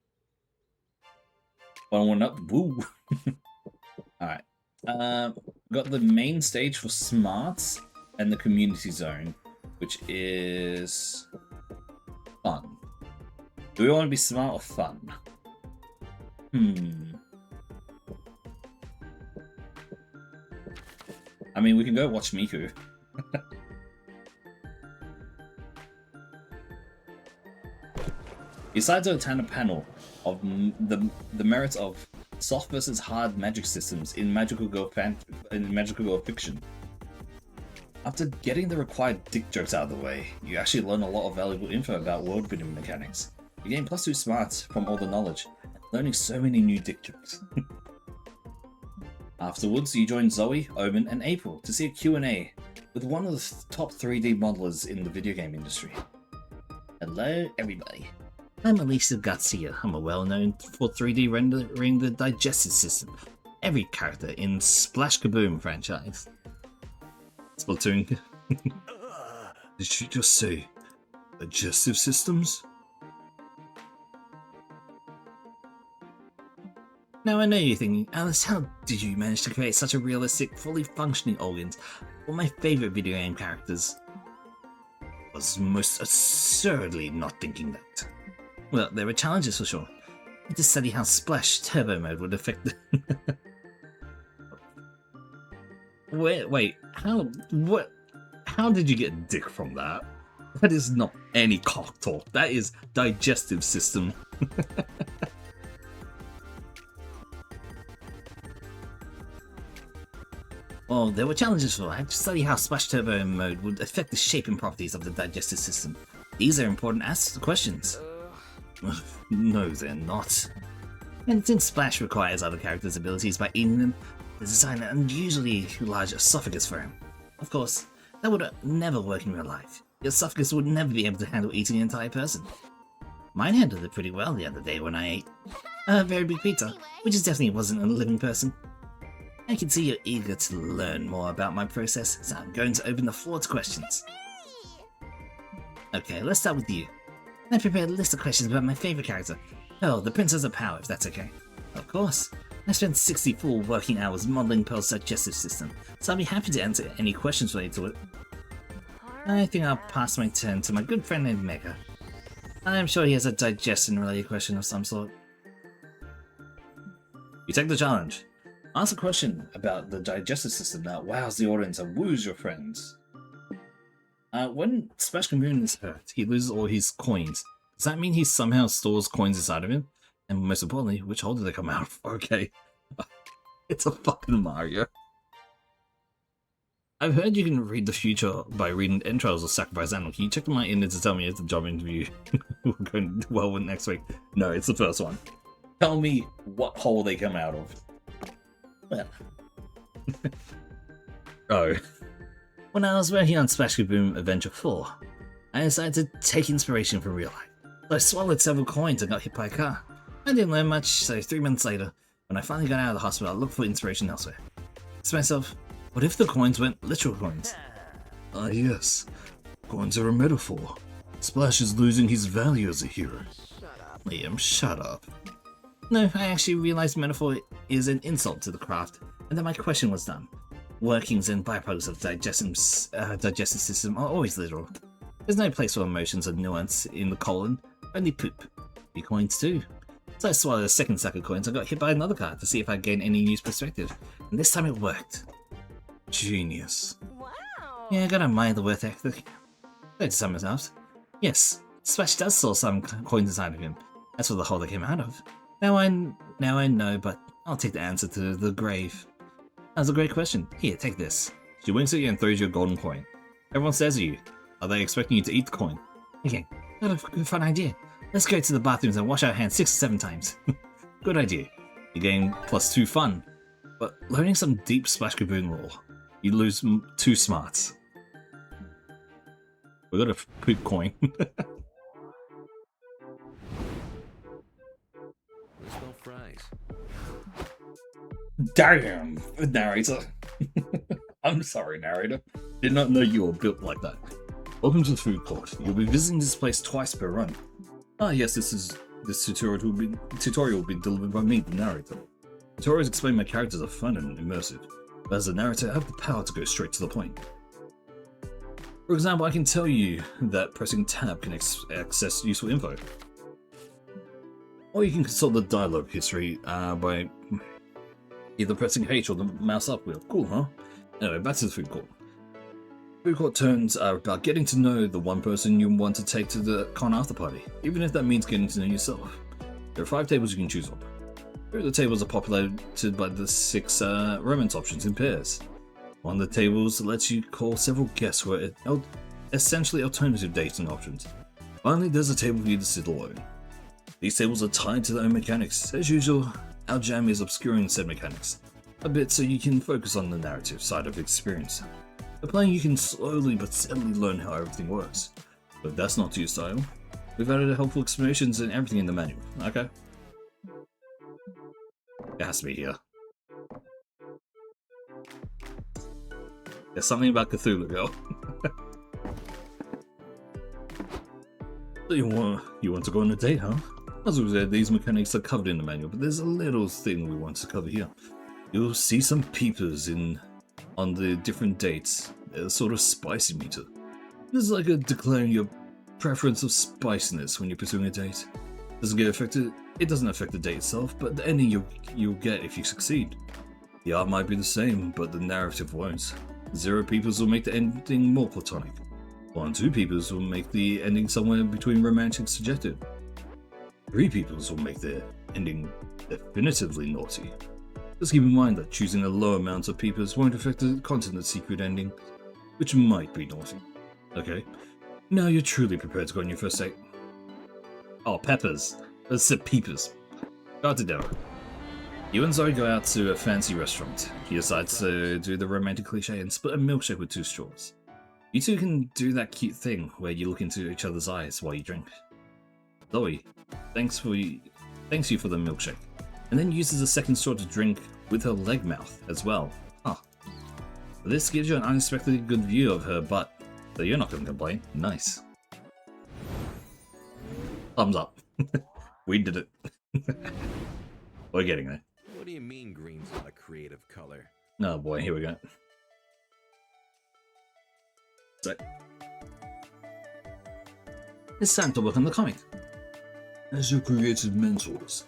1 up. Woo. Alright. Got the main stage for smarts and the community zone, which is fun. Do we want to be smart or fun? I mean, we can go watch Miku. Besides a Tana panel of the merits of soft versus hard magic systems in Magical Girl fiction. After getting the required dick jokes out of the way, you actually learn a lot of valuable info about world building mechanics. You gain +2 smarts from all the knowledge, learning so many new dick jokes. Afterwards, you join Zoe, Omen, and April to see a Q&A with one of the top 3D modelers in the video game industry. Hello, everybody. I'm Alicia Garcia. I'm well-known for 3D rendering the digestive system. Every character in Splash Kaboom franchise. Splatoon. Did she just say digestive systems? Now I know you're thinking, Alice, how did you manage to create such a realistic, fully functioning organs for my favourite video game characters? I was most absurdly not thinking that. Well, there were challenges for sure. I had to study how Splash Turbo Mode would affect the... Wait, how did you get dick from that? That is not any cock talk. That is digestive system. Well, there were challenges for. I had to study how Splash Turbo mode would affect the shape and properties of the digestive system. These are important questions. No, they're not. And since Splash requires other characters' abilities by eating them, they designed an unusually large esophagus for him. Of course, that would never work in real life. Your esophagus would never be able to handle eating an entire person. Mine handled it pretty well the other day when I ate a very big pizza, which definitely wasn't a living person. I can see you're eager to learn more about my process, so I'm going to open the floor to questions. Okay, let's start with you. I prepared a list of questions about my favorite character. Oh, the Princess of Power, if that's okay. Of course. I spent 60 full working hours modeling Pearl's digestive system, so I'll be happy to answer any questions related to it. I think I'll pass my turn to my good friend named Mega. I'm sure he has a digestion-related question of some sort. You take the challenge. Ask a question about the digestive system that wows the audience and woos your friends. When Splash Moon is hurt, he loses all his coins. Does that mean he somehow stores coins inside of him? And most importantly, which hole do they come out of? Okay. It's a fucking Mario. I've heard you can read the future by reading entrails or sacrifice animal. Can you check my in to tell me if the job interview will go well with next week? No, it's the first one. Tell me what hole they come out of. Well. Oh. When I was working on Splash Boom Adventure 4, I decided to take inspiration from real life. So I swallowed several coins and got hit by a car. I didn't learn much, so 3 months later, when I finally got out of the hospital, I looked for inspiration elsewhere. I asked myself, what if the coins weren't literal coins? Ah yes, coins are a metaphor. Splash is losing his value as a hero. Liam, shut up. No, I actually realized metaphor is an insult to the craft, and that my question was dumb. Workings and byproducts of digestive system are always literal. There's no place for emotions or nuance in the colon, only poop. The coins too. So I swallowed a second sack of coins and got hit by another car to see if I'd gain any new perspective, and this time it worked. Genius. Wow. Yeah, I gotta admire the work ethic. Go to sum it up. Yes, Splash does store some coins inside of him. That's what the hole they came out of. Now I know, but I'll take the answer to the grave. That was a great question. Here, take this. She winks at you and throws you a golden coin. Everyone stares at you. Are they expecting you to eat the coin? Okay, got a fun idea. Let's go to the bathrooms and wash our hands 6 or 7 times. Good idea. You gain +2 fun, but learning some deep Splash Kaboom lore, you lose 2 smarts. We got a poop coin. Let's go fries. Damn, narrator. I'm sorry, narrator. Did not know you were built like that. Welcome to the food court. You'll be visiting this place twice per run. Ah yes, this tutorial will be delivered by me, the narrator. Tutorials explain my characters are fun and immersive, but as a narrator I have the power to go straight to the point. For example, I can tell you that pressing tab can access useful info. Or you can consult the dialogue history by either pressing H or the mouse up wheel. Cool, huh? Anyway, back to the food court. Food court turns are about getting to know the one person you want to take to the con after party, even if that means getting to know yourself. There are 5 tables you can choose from. 3 of the tables are populated by the 6 romance options in pairs. One of the tables lets you call several guests who are essentially alternative dating options. Finally, there's a table for you to sit alone. These tables are tied to their own mechanics. As usual, our jam is obscuring said mechanics a bit so you can focus on the narrative side of experience. By playing, you can slowly but steadily learn how everything works. But if that's not to your style, we've added helpful explanations and everything in the manual. Okay? It has to be here. There's something about Cthulhu, girl. So you want to go on a date, huh? As we said, these mechanics are covered in the manual, but there's a little thing we want to cover here. You'll see some peepers on the different dates. They're sort of spicy meter. This is like a declaring your preference of spiciness when you're pursuing a date. It doesn't affect the date itself, but the ending you'll get if you succeed. The art might be the same, but the narrative won't. 0 peepers will make the ending more platonic. 1 or 2 peepers will make the ending somewhere between romantic and subjective. 3 peepers will make the ending definitively naughty. Just keep in mind that choosing a low amount of peepers won't affect the continent's secret ending, which might be naughty. Okay, now you're truly prepared to go on your first date. Oh, peppers. Let's say peepers. Got it down. You and Zoe go out to a fancy restaurant. He decides to do the romantic cliche and split a milkshake with 2 straws. You two can do that cute thing where you look into each other's eyes while you drink. Zoe, thanks you for the milkshake, and then uses a second straw to drink with her leg mouth as well. Huh. This gives you an unexpectedly good view of her butt, so you're not going to complain. Nice. Thumbs up. We did it. We're getting there. What do you mean green's not a creative color? Oh boy, here we go. So, it's time to work on the comic. As your creative mentors,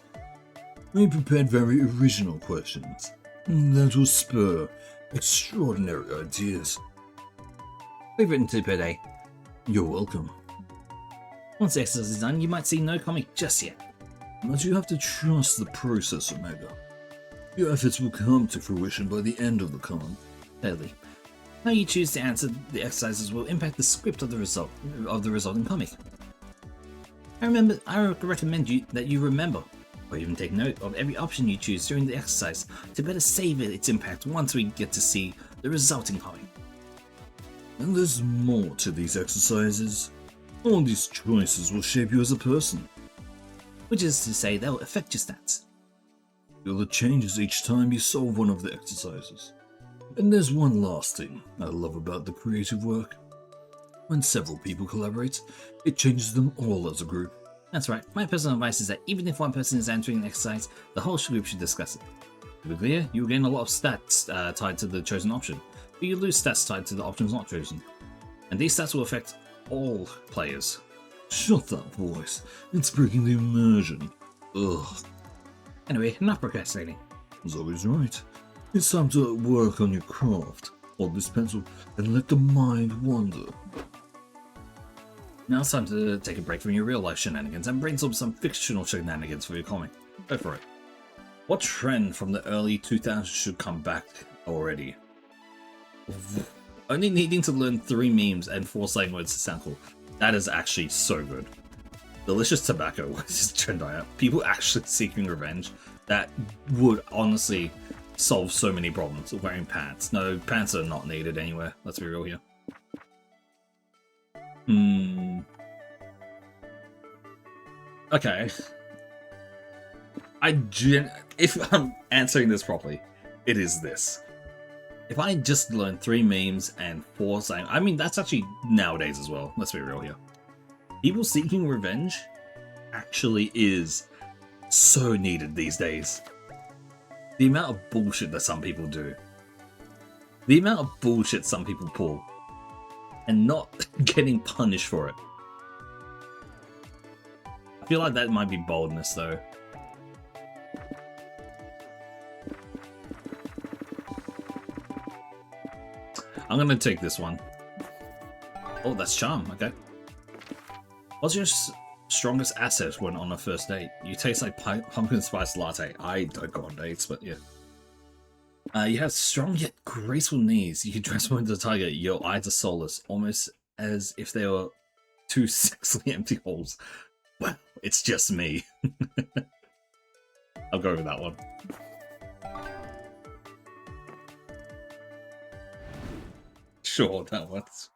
we prepared very original questions that will spur extraordinary ideas. We've written 2 per day. You're welcome. Once the exercise is done, you might see no comic just yet. But you have to trust the process, Omega. Your efforts will come to fruition by the end of the con. Thirdly, how you choose to answer the exercises will impact the script of the resulting comic. I recommend that you remember, or even take note of every option you choose during the exercise to better savor its impact once we get to see the resulting comic. And there's more to these exercises. All these choices will shape you as a person. Which is to say, they'll affect your stats. Feel the changes each time you solve one of the exercises. And there's one last thing I love about the creative work. When several people collaborate, it changes them all as a group. That's right. My personal advice is that even if one person is answering an exercise, the whole group should discuss it. To be clear, you gain a lot of stats tied to the chosen option, but you lose stats tied to the options not chosen. And these stats will affect all players. Shut that voice. It's breaking the immersion. Ugh. Anyway, enough procrastinating. Zoe's right. It's time to work on your craft. Hold this pencil and let the mind wander. Now it's time to take a break from your real life shenanigans and brainstorm some fictional shenanigans for your comic. Go for it. What trend from the early 2000s should come back already? Only needing to learn 3 memes and 4 slang words to sound cool. That is actually so good. Delicious tobacco was this trend I have. People actually seeking revenge. That would honestly solve so many problems. Wearing pants. No, pants are not needed anywhere. Let's be real here. Okay. If I'm answering this properly, it is this. If I just learn 3 memes and 4 slang, I mean that's actually nowadays as well. Let's be real here. People seeking revenge actually is so needed these days. The amount of bullshit that some people do. The amount of bullshit some people pull. And not getting punished for it. I feel like that might be boldness though. I'm gonna take this one. Oh, that's charm, okay. What's your strongest asset when on a first date? You taste like pumpkin spice latte. I don't go on dates, but yeah. You have strong yet graceful knees. You can transform into a tiger. Your eyes are soulless, almost as if they were 2 sexily empty holes. Well, it's just me. I'll go with that one. Sure, that works.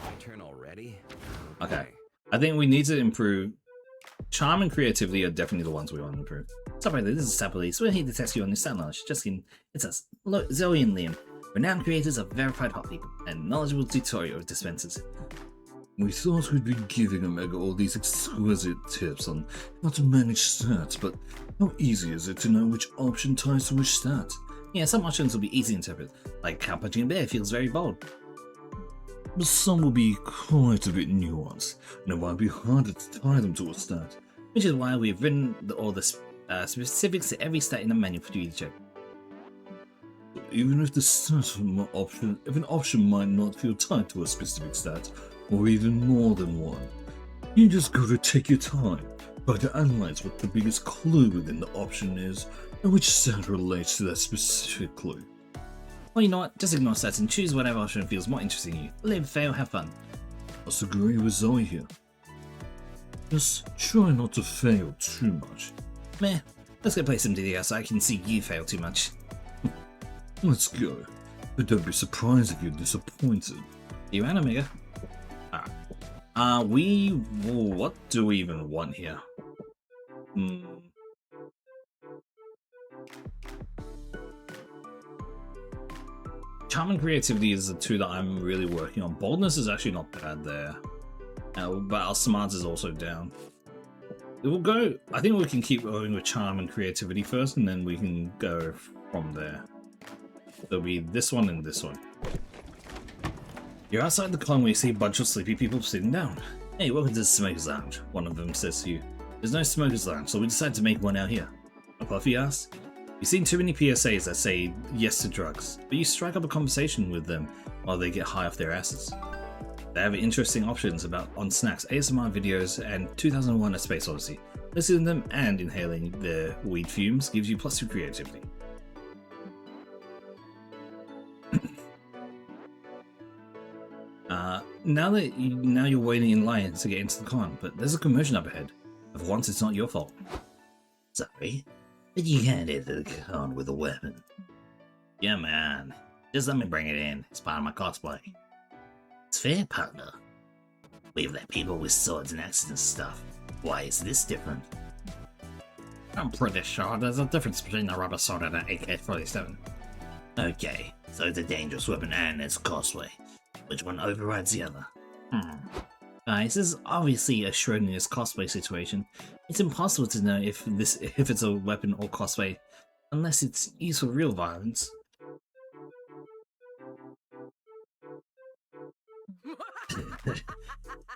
My turn already? Okay. I think we need to improve. Charm and creativity are definitely the ones we want to improve. So, by the way, this is Stat Police. We're here to test you on your stat knowledge. Just kidding. It's us, Zoe and Liam, renowned creators of verified hot people and knowledgeable tutorial dispensers. We thought we'd be giving Omega all these exquisite tips on how to manage stats, but how easy is it to know which option ties to which stat? Yeah, some options will be easy to interpret, like how punching a bear feels very bold. But some will be quite a bit nuanced, and it might be harder to tie them to a stat. Which is why we've written all the specifics to every stat in the manual for you to check. Even if the stat option, if an option might not feel tied to a specific stat, or even more than one, you just gotta take your time, Try to analyze what the biggest clue within the option is, and which sound relates to that specific clue. Well, you know what? Just ignore stats and choose whatever option feels more interesting to you. Live, fail, have fun. I agree with Zoe here. Just try not to fail too much. Meh. Let's go play some DDR so I can see you fail too much. Let's go. But don't be surprised if you're disappointed. You and Omega. What do we even want here? Charm and creativity is the two that I'm really working on. Boldness is actually not bad there. But our smarts is also down. We'll go, I think we can keep going with charm and creativity first, and then we can go from there. There'll be this one and this one. You're outside the con where you see a bunch of sleepy people sitting down. Hey, welcome to the Smoker's Lounge, one of them says to you. There's no Smoker's Lounge, so we decided to make one out here. A Puffy asks. You've seen too many PSAs that say yes to drugs, but you strike up a conversation with them while they get high off their asses. They have interesting options on snacks, ASMR videos, and 2001: A Space Odyssey. Listening to them and inhaling their weed fumes gives you +2 creativity. Now you're waiting in line to get into the con, but there's a commotion up ahead. For once, it's not your fault. Sorry, but you can't enter the con with a weapon. Yeah, man. Just let me bring it in. It's part of my cosplay. It's fair, partner. We've let people with swords and axes and stuff. Why is this different? I'm pretty sure there's a difference between a rubber sword and an AK-47. Okay, so it's a dangerous weapon and it's cosplay. Which one overrides the other? Guys, this is obviously a Schrodinger's cosplay situation. It's impossible to know if it's a weapon or cosplay, unless it's used for real violence.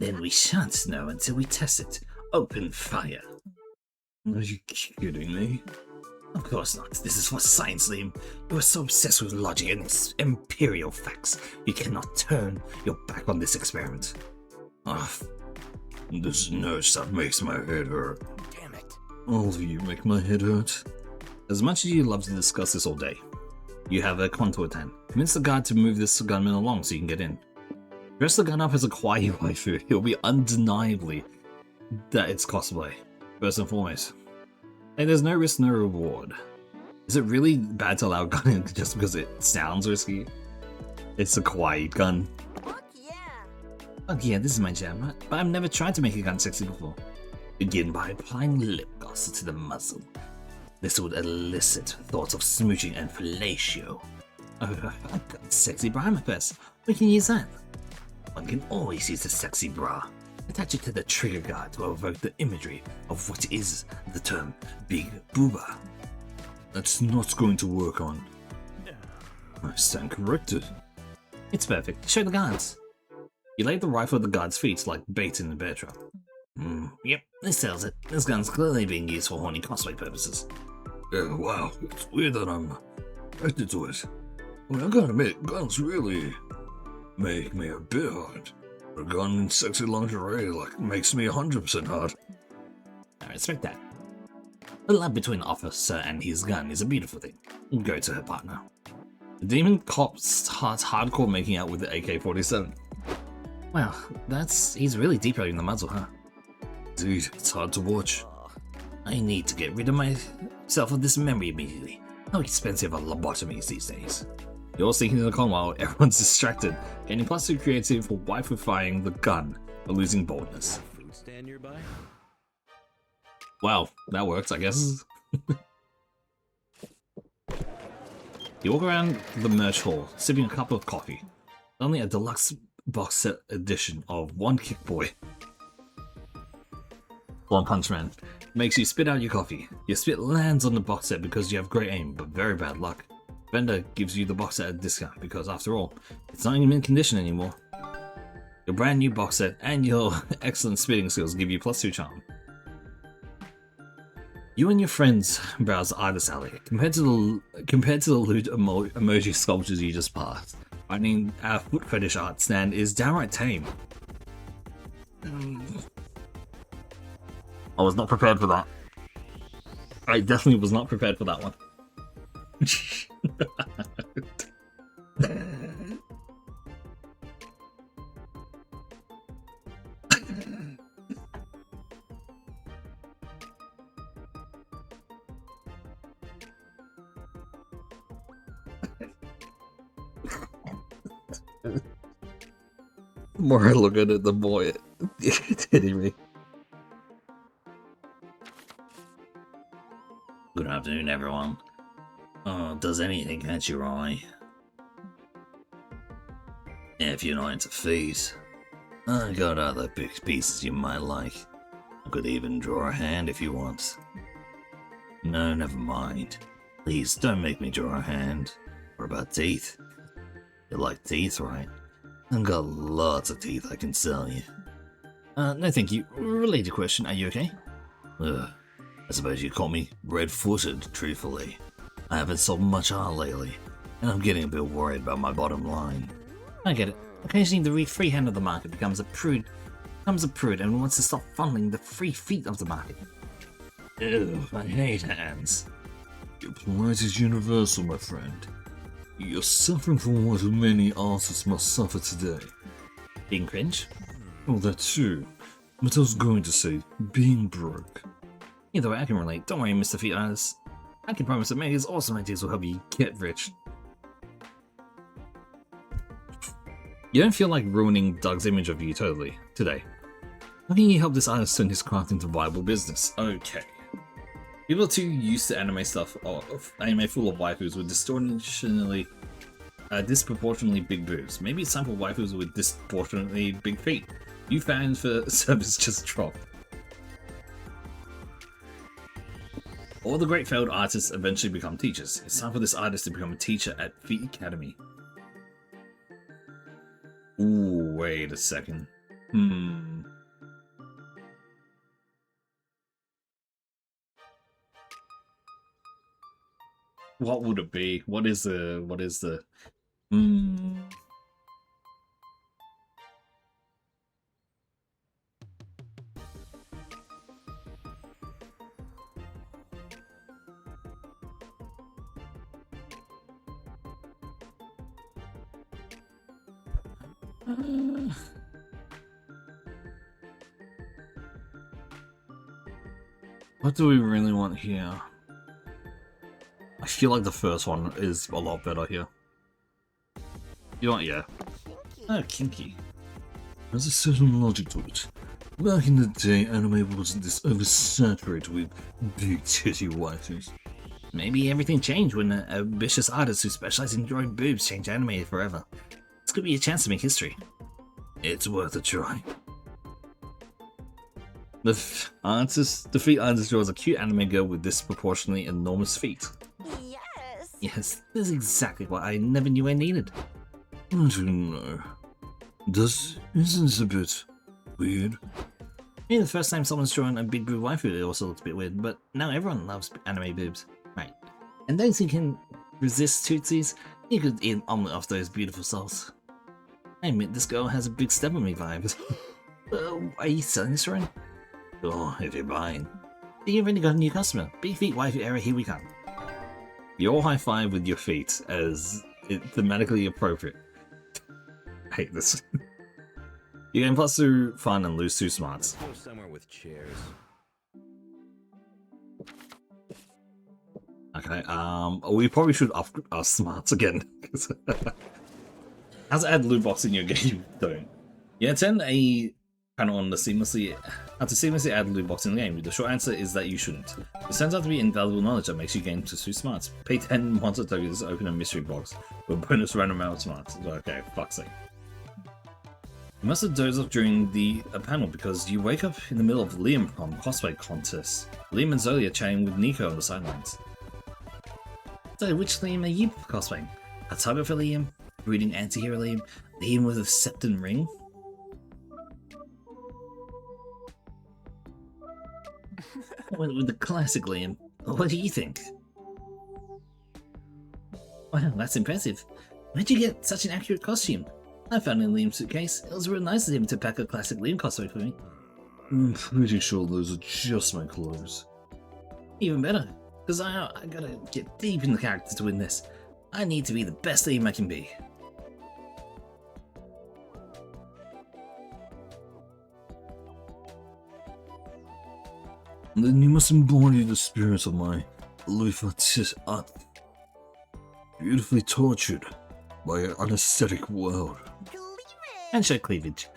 Then we shan't know until we test it. Open fire. Are you kidding me? Of course not. This is for science, Liam. You are so obsessed with logic and imperial facts. You cannot turn your back on this experiment. This nurse stuff makes my head hurt. Damn it. All of you make my head hurt. As much as you love to discuss this all day, you have a con to attend. Convince the guard to move this gunman along so you can get in. Dress the gun up as a kawaii waifu. It'll be undeniably that it's cosplay, first and foremost. Hey, there's no risk, no reward. Is it really bad to allow a gun in just because it sounds risky? It's a kawaii gun. Fuck yeah! Oh yeah, this is my jam, but I've never tried to make a gun sexy before. Begin by applying lip gloss to the muzzle. This would elicit thoughts of smooching and fellatio. Oh, I've got a sexy bra in my purse. We can use that. One can always use a sexy bra. Attach it to the trigger guard to evoke the imagery of what is the term Big Booba. That's not going to work on. I stand corrected. It's perfect. Show the guards. You lay the rifle at the guard's feet like bait in the bear trap. Yep, this sells it. This gun's clearly being used for horny cosplay purposes. Wow, it's weird that I'm attracted to it. I mean, I gotta admit, guns really make me a bit hard. A gun in sexy lingerie makes me 100% hard. I respect that. The love between the officer and his gun is a beautiful thing. Go to her partner. The demon cop starts hardcore making out with the AK-47. Wow, he's really deep in the muzzle, huh? Indeed, it's hard to watch. I need to get rid of myself of this memory immediately. How expensive are lobotomies these days? You're sneaking in the con while everyone's distracted, gaining +2 creativity for wififying the gun, but losing boldness. Food stand nearby? Wow, that works, I guess. You walk around the merch hall, sipping a cup of coffee. Only a deluxe box set edition of One Kick Boy. One Punch Man makes you spit out your coffee. Your spit lands on the box set because you have great aim, but very bad luck. Vendor gives you the box set at a discount because, after all, it's not even in condition anymore. Your brand new box set and your excellent spitting skills give you +2 charm. You and your friends browse Artist Alley. Compared to the lewd emoji sculptures you just passed, finding our foot fetish art stand is downright tame. I was not prepared for that. I definitely was not prepared for that one. The more I look at it, the more it's hitting me. Good afternoon, everyone. Does anything catch your eye? If you're not into feet, I got other big pieces you might like. I could even draw a hand if you want. No, never mind. Please don't make me draw a hand. What about teeth? You like teeth, right? I've got lots of teeth I can sell you. No thank you. Related question, are you okay? Ugh, I suppose you call me red-footed, truthfully. I haven't sold much art lately, and I'm getting a bit worried about my bottom line. I get it. Occasionally the free hand of the market becomes a prude and wants to stop funneling the free feet of the market. Ew, I hate hands. Your plight is universal, my friend. You're suffering from what many artists must suffer today. Being cringe? Oh, that too. But I was going to say, being broke. Either way, I can relate. Don't worry, Mr. Feet Artist. I can promise that many of these awesome ideas will help you get rich. You don't feel like ruining Doug's image of you today. How can you help this artist turn his craft into a viable business? Okay. People are too used to anime stuff, anime full of waifus with disproportionately big boobs. Maybe it's time for waifus with disproportionately big feet. You fans for service just dropped. All the great failed artists eventually become teachers. It's time for this artist to become a teacher at Feet Academy. Ooh, wait a second. What would it be? What is the What do we really want here? I feel like the first one is a lot better here. You know what? Yeah. Oh, kinky. There's a certain logic to it. Back in the day, anime wasn't this oversaturated with big titty waifus. Maybe everything changed when an ambitious artist who specializes in drawing boobs changed anime forever. This could be a chance to make history. It's worth a try. The feet artist draws a cute anime girl with disproportionately enormous feet. Yes. Yes, this is exactly what I never knew I needed. I don't know. Isn't this a bit weird? Maybe the first time someone's drawn a big boob waifu, it also looks a bit weird, but now everyone loves anime boobs. Right. And those who can resist tootsies, you could eat an omelette off those beautiful souls. I admit this girl has a big step on me vibes. Are you selling this around? Oh, if you're buying. You already got a new customer. Big feet waifu era, here we come. You all high five with your feet as thematically appropriate. I hate this. You gain +2 fun and lose 2 smarts. Go somewhere with chairs. Okay, we probably should up our smarts again. How's it add loot box in your game? Don't. Yeah, turn a panel on the how to seamlessly add loot box in the game. The short answer is that you shouldn't. This turns out to be invaluable knowledge that makes you gain +2 smarts. Pay 10 monster tokens to open a mystery box with a bonus random amount of smarts. Okay, fuck's sake. You must have dozed off during the panel because you wake up in the middle of Liam prom cosplay contest. Liam and Zoe are chatting with Nico on the sidelines. So, which Liam are you cosplaying? A typographer Liam? Reading anti-hero Liam? Liam with a Septon ring? With the classic Liam. What do you think? Wow, that's impressive. Where'd you get such an accurate costume? I found it in Liam's suitcase. It was real nice of him to pack a classic Liam cosplay for me. I'm pretty sure those are just my clothes. Even better, because I gotta get deep in the character to win this. I need to be the best Liam I can be. Then you must embody the spirit of my life art, beautifully tortured by an unaesthetic world. And show cleavage.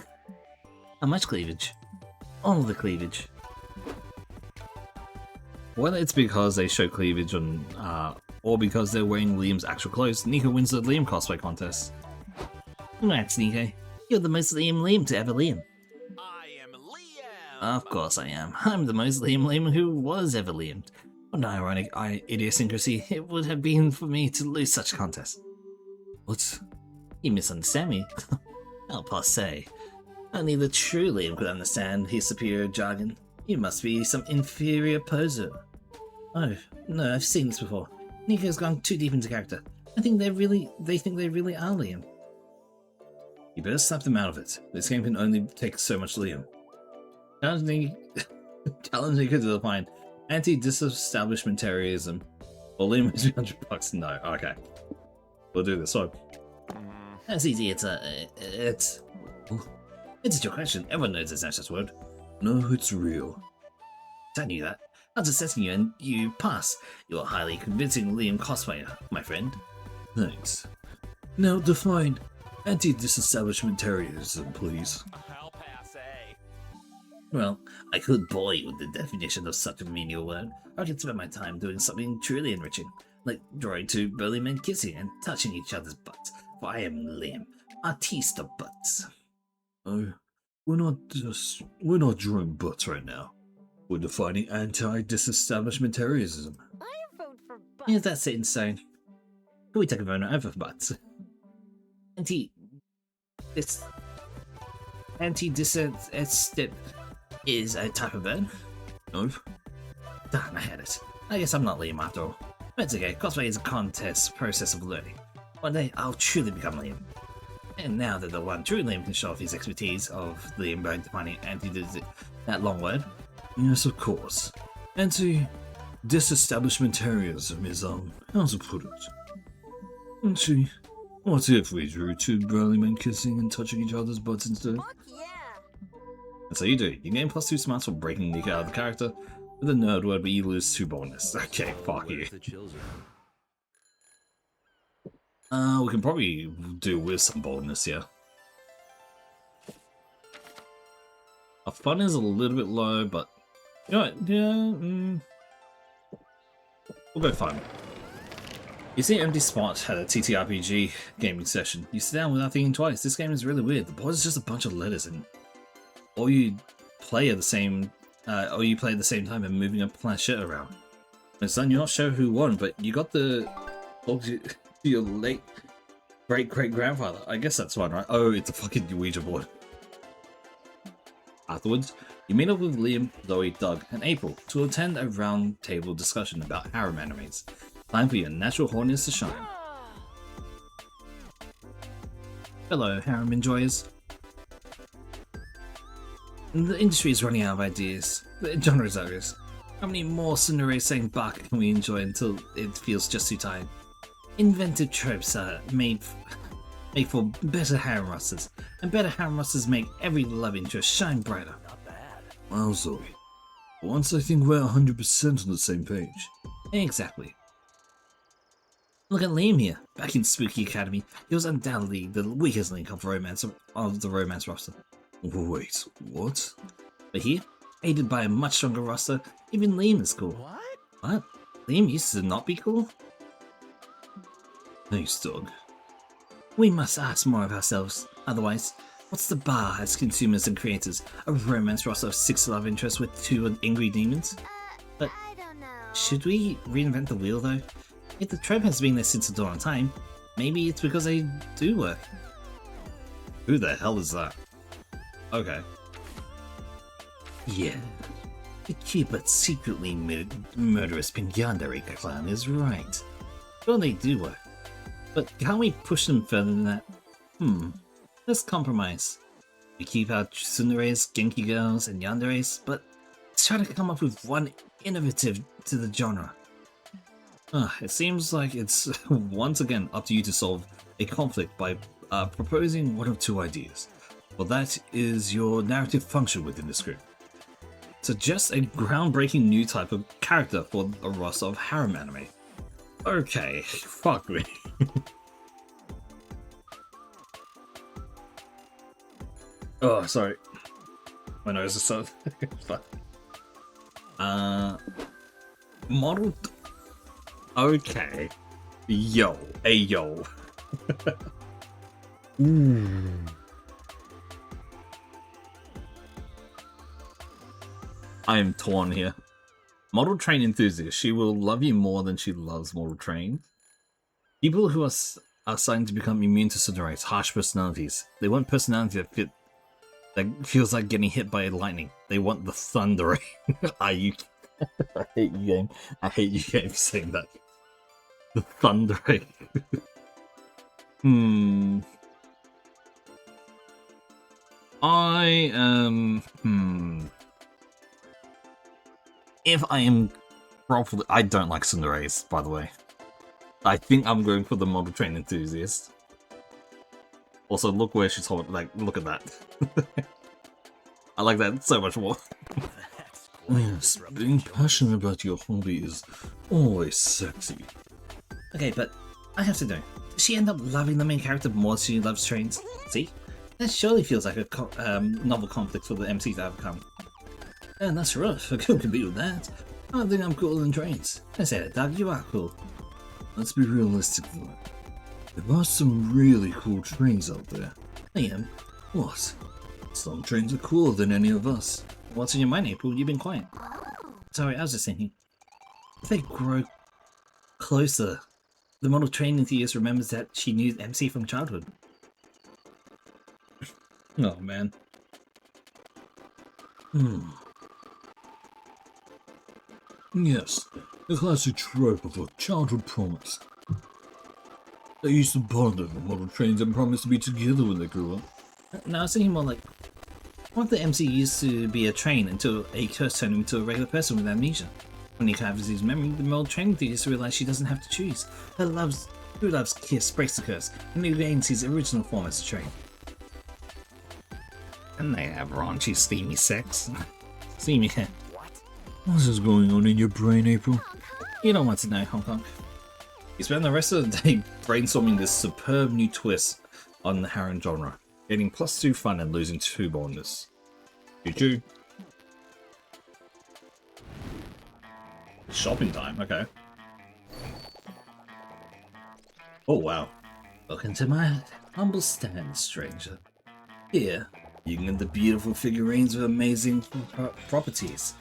How much cleavage? All the cleavage. Whether it's because they show cleavage on, or because they're wearing Liam's actual clothes, Nico wins the Liam cosplay contest. Congrats, Nico. You're the most Liam to ever Liam. I am Liam! Of course I am. I'm the most Liam who was ever Liamed. What an ironic idiosyncrasy it would have been for me to lose such a contest. What? You misunderstand me. I'll pass say. Only the true Liam could understand his superior jargon. You must be some inferior poser. Oh, no, I've seen this before. Nico's gone too deep into character. I think they think they really are Liam. You better snap them out of it. This game can only take so much Liam. Challenge Nico to define anti-disestablishmentarianism. Well, Liam is $100. No, okay. We'll do this one. That's easy, it's your question. Everyone knows it's not just a word. No, it's real. I knew that. I was assessing you and you pass. You're a highly convincing Liam cosplayer, my friend. Thanks. Now define anti-disestablishmentarianism, please. I'll pass A. Well, I could bore you with the definition of such a menial word. I could spend my time doing something truly enriching, like drawing two burly men kissing and touching each other's butts. For I am Liam, artiste of butts. Oh, we're not drawing butts right now. We're defining anti-disestablishmentarianism. I vote for butts. Is that set in stone? Can we take a vote over butts? Anti-dissent is a type of bird. No? Damn, I had it. I guess I'm not Liam after all. But it's okay, cosplay is a contest process of learning. One day, I'll truly become Liam. And now that the one true Liam can show off his expertise of Liam by defining that long word. Yes, of course. Anti-disestablishmentarianism is, how to put it? Actually, what if we drew two burly men kissing and touching each other's butts instead? Fuck yeah. That's how you do. You gain +2 smarts for breaking Nico out of the character with a nerd word, but you lose 2 bonus. Okay, fuck you. Where's the chill zone? We can probably do with some boldness here. Our fun is a little bit low, but you know what? Yeah, we'll go fun. You see, Empty Spot had a TTRPG gaming session. You sit down without thinking twice. This game is really weird. The board is just a bunch of letters, and or you play at the same time and moving a planchette around. And son, you're not sure who won, but you got the your late great-great-grandfather. I guess that's one, right? Oh, it's a fucking Ouija board. Afterwards, you meet up with Liam, Zoe, Doug, and April to attend a round-table discussion about harem animes. Time for your natural horniness to shine. Hello, harem enjoyers. The industry is running out of ideas. The genre is obvious. How many more Tsundere saying baka can we enjoy until it feels just too tired? Inventive tropes are make for better harem rosters, and better harem rosters make every love interest shine brighter. Not bad. Wow, Zoe. For once I think we're 100% on the same page. Exactly. Look at Liam here, back in Spooky Academy. He was undoubtedly the weakest link of the romance roster. Wait, what? But here, aided by a much stronger roster, even Liam is cool. What? What? Liam used to not be cool? Thanks, Doug. We must ask more of ourselves. Otherwise, what's the bar as consumers and creators? A romance roster of 6 love interests with 2 angry demons? But I don't know. should we reinvent the wheel though? If the trope has been there since the dawn of time, maybe it's because they do work. Who the hell is that? Okay. Yeah. The cute but secretly murderous Pinyandarika clan is right. Well, they do work. But can't we push them further than that? Let's compromise. We keep our tsunderes, genki girls, and yanderes, but let's try to come up with one innovative to the genre. It seems like it's once again up to you to solve a conflict by proposing one of two ideas. Well, that is your narrative function within the script. Suggest a groundbreaking new type of character for a roster of harem anime. Okay, fuck me. Oh, sorry. My nose is so... Fuck. Modeled... Okay. Yo. Hey, yo. I am torn here. Model train enthusiast. She will love you more than she loves model train. People who are starting to become immune to Tsundere's harsh personalities. They want personality that feels like getting hit by lightning. They want the thundering. Are you? I hate you, game. I hate you, game, saying that. The thundering. I am. If I am properly, I don't like Tsunderes, by the way. I think I'm going for the model train enthusiast. Also, look where she's holding. Like, look at that. I like that so much more. Yes, being passionate about your hobby is always sexy. Okay, but I have to know. Does she end up loving the main character more than she loves trains? See? That surely feels like a novel conflict for the MC to overcome. And that's rough. I couldn't compete with that. I don't think I'm cooler than trains. I say that, Doug. You are cool. Let's be realistic though. There are some really cool trains out there. I am. What? Some trains are cooler than any of us. What's in your mind, April? You've been quiet. Sorry, I was just thinking. If they grow closer, the model train enthusiast remembers that she knew MC from childhood. Oh, man. Yes, the classic trope of a childhood promise. They used to bond over model trains and promise to be together when they grew up. No, I was thinking more like, what if the MC used to be a train until a curse turned him into a regular person with amnesia? When he covers his memory, the model train enthusiast realizes she doesn't have to choose. Who loves Kiss breaks the curse and regains his original form as a train. And they have raunchy, steamy sex. Steamy. What is going on in your brain, April? You don't want to know, Hong Kong. You spend the rest of the day brainstorming this superb new twist on the harem genre, getting +2 fun and losing 2 bonus. Choo-choo. Shopping time, okay. Oh wow. Welcome to my humble stand, stranger. Here, you can get the beautiful figurines with amazing properties.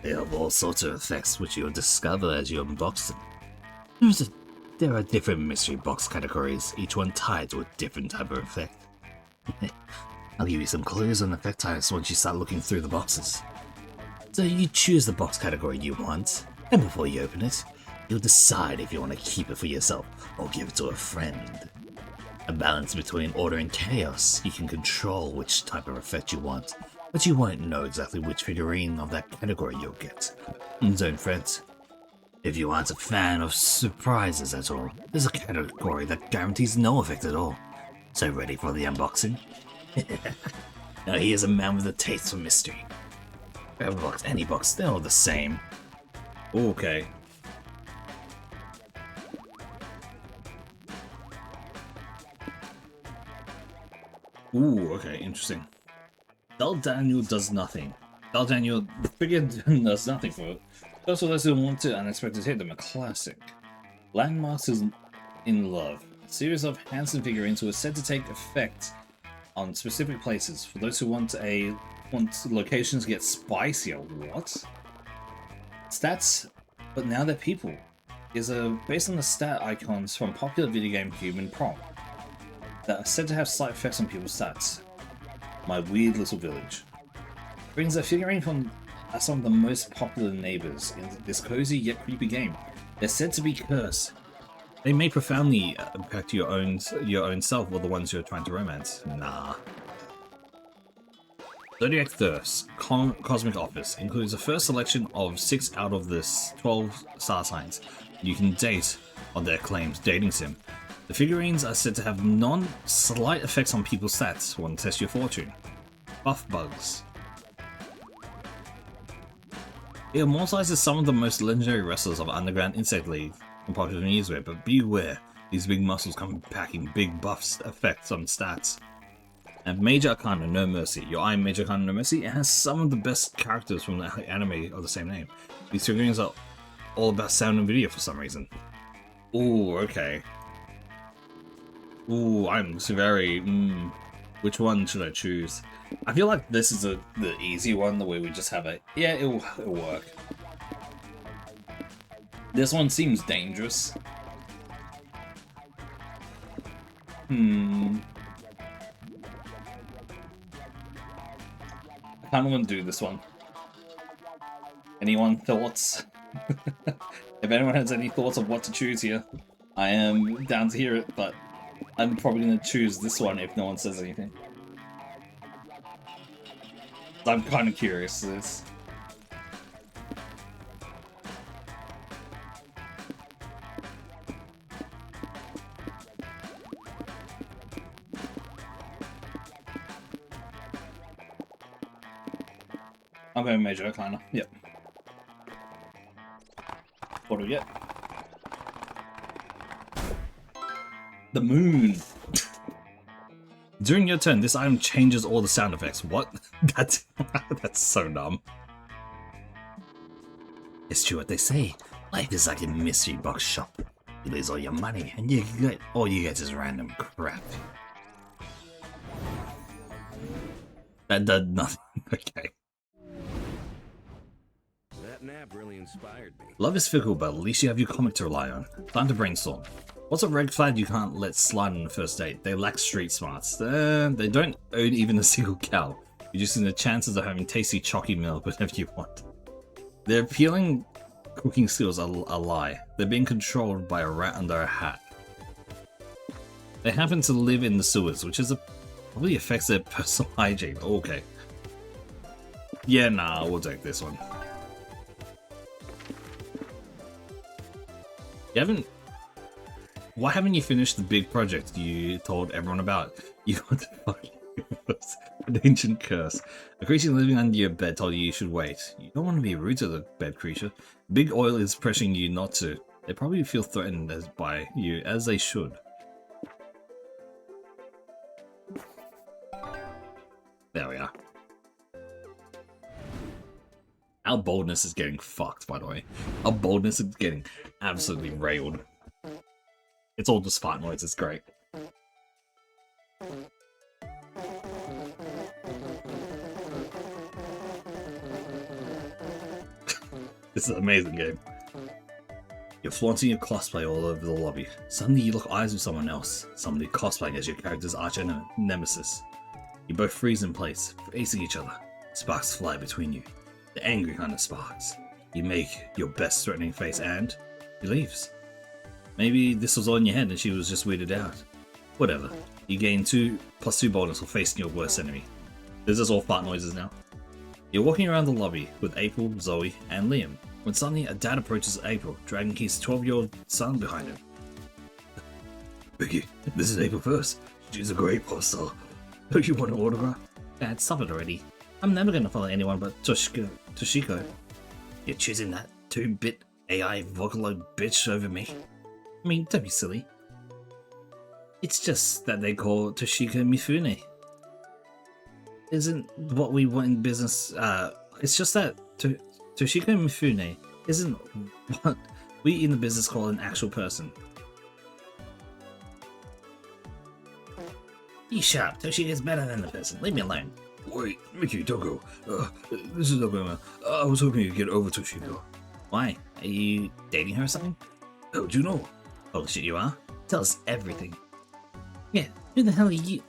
They have all sorts of effects which you'll discover as you unbox them. There are different mystery box categories, each one tied to a different type of effect. I'll give you some clues on effect types once you start looking through the boxes. So you choose the box category you want, and before you open it, you'll decide if you want to keep it for yourself or give it to a friend. A balance between order and chaos, you can control which type of effect you want, but you won't know exactly which figurine of that category you'll get. Don't fret. If you aren't a fan of surprises at all, there's a category that guarantees no effect at all. So ready for the unboxing? Now here's a man with a taste for mystery. Whatever box, any box, they're all the same. Okay. Ooh, okay, interesting. Dull Daniel does nothing. Dull Daniel, the figure does nothing for it. Those for those who want to unexpected hit them, a classic. Landmarks is in love. A series of handsome figurines who are said to take effect on specific places. For those who want locations to get spicier. What? Stats, but now they're people. Is based on the stat icons from popular video game Human Prom that are said to have slight effects on people's stats. My weird little village brings a figurine from some of the most popular neighbors in this cozy yet creepy game. They're said to be cursed. They may profoundly impact your own self or the ones you're trying to romance. Nah. Zodiac Thirst Cosmic Office includes the first selection of 6 out of the 12 star signs you can date on their claims dating sim. The figurines are said to have non-slight effects on people's stats when test your fortune. Buff bugs. It immortalizes some of the most legendary wrestlers of Underground Insect League and popular newswear, but beware, these big muscles come packing big buffs effects on stats. And Major Arcana No Mercy. Your eye Major Arcana No Mercy, it has some of the best characters from the anime of the same name. These figurines are all about sound and video for some reason. Ooh, okay. Ooh, I'm very... which one should I choose? I feel like this is the easy one, the way we just have it. Yeah, it'll work. This one seems dangerous. I kind of want to do this one. Anyone thoughts? If anyone has any thoughts of what to choose here, I am down to hear it, but I'm probably going to choose this one if no one says anything. I'm kind of curious to this. I'm going Major Arcana. Yep. What do we get? The moon. During your turn, this item changes all the sound effects. What? That's so dumb. It's true what they say. Life is like a mystery box shop. You lose all your money, and all you get is random crap. That does nothing. Okay. That nap really inspired me. Love is fickle, but at least you have your comic to rely on. Time to brainstorm. What's a red flag you can't let slide on the first date? They lack street smarts. They don't own even a single cow. Reducing the chances of having tasty chalky milk whenever you want. Their appealing cooking skills are a lie. They're being controlled by a rat under a hat. They happen to live in the sewers, which probably affects their personal hygiene. Okay. Yeah, nah, we'll take this one. Why haven't you finished the big project you told everyone about? You want to fucking an ancient curse. A creature living under your bed told you should wait. You don't want to be rude to the bed creature. Big Oil is pressuring you not to. They probably feel threatened by you, as they should. There we are. Our boldness is getting fucked, by the way. Our boldness is getting absolutely railed. It's all just fart noise, it's great. This is an amazing game. You're flaunting your cosplay all over the lobby. Suddenly you lock eyes with someone else. Somebody cosplaying as your character's arch nemesis. You both freeze in place, facing each other. Sparks fly between you. The angry kind of sparks. You make your best threatening face and he leaves. Maybe this was all in your head and she was just weirded out. Whatever. You gain 2+2 bonus for facing your worst enemy. This is all fart noises now. You're walking around the lobby with April, Zoe, and Liam, when suddenly a dad approaches April, dragging his 12-year-old son behind him. Vicky, this is April 1st. She's a great pop star. Don't you want an autograph? Dad, stop it already. I'm never gonna follow anyone but Toshiko. You're choosing that 2-bit AI Vocaloid bitch over me? I mean, don't be silly. It's just that they call Toshiko Mifune. Isn't what we want in business, it's just that Toshiko Mifune isn't what we in the business call an actual person. You shut up, Toshiko's better than the person, leave me alone. Wait, Mickey, don't go. This is Alabama. I was hoping you'd get over Toshiko. Why? Are you dating her or something? How'd you know? Oh shit, you are? Tell us everything. Yeah, who the hell are you?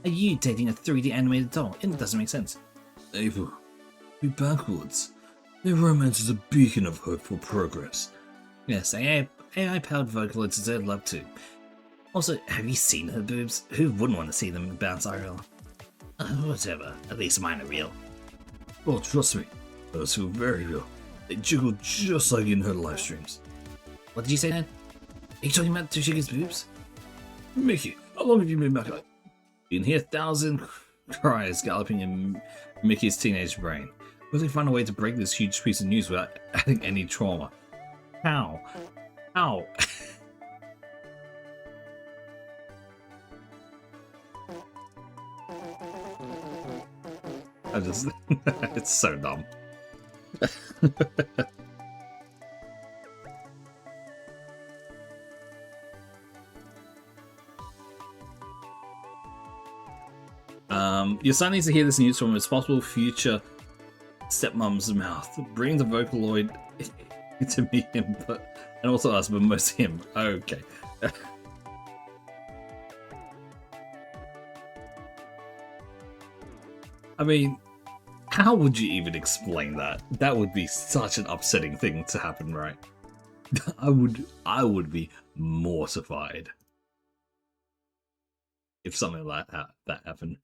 Are you dating a 3D animated doll? It doesn't make sense. April, be backwards. Their romance is a beacon of hope for progress. Yes, AI-powered Vocaloids deserve love too. Also, have you seen her boobs? Who wouldn't want to see them bounce IRL? Whatever. At least mine are real. Oh, trust me, those feel very real. They jiggle just like in her live streams. What did you say, Dad? Are you talking about Toshiga's boobs? Mickey, how long have you been back? You can hear 1,000 cries galloping in Mickey's teenage brain. Will they find a way to break this huge piece of news without adding any trauma? How? How? I just... it's so dumb. Your son needs to hear this news from his possible future stepmom's mouth. Bring the Vocaloid to me, him, and also us, but most him. Okay. I mean, how would you even explain that? That would be such an upsetting thing to happen, right? I would be mortified if something like that happened.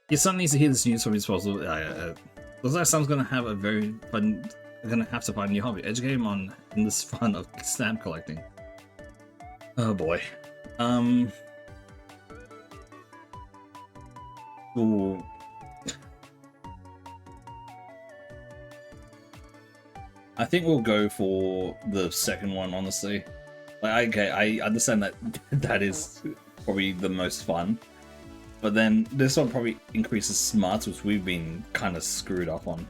Your son needs to hear this news from his possible. Looks like son's gonna have to find a new hobby. Educate him on this fun of stamp collecting. Oh boy. Ooh. I think we'll go for the second one, honestly. Like, okay, I understand that that is probably the most fun. But then this one probably increases smarts, which we've been kind of screwed up on.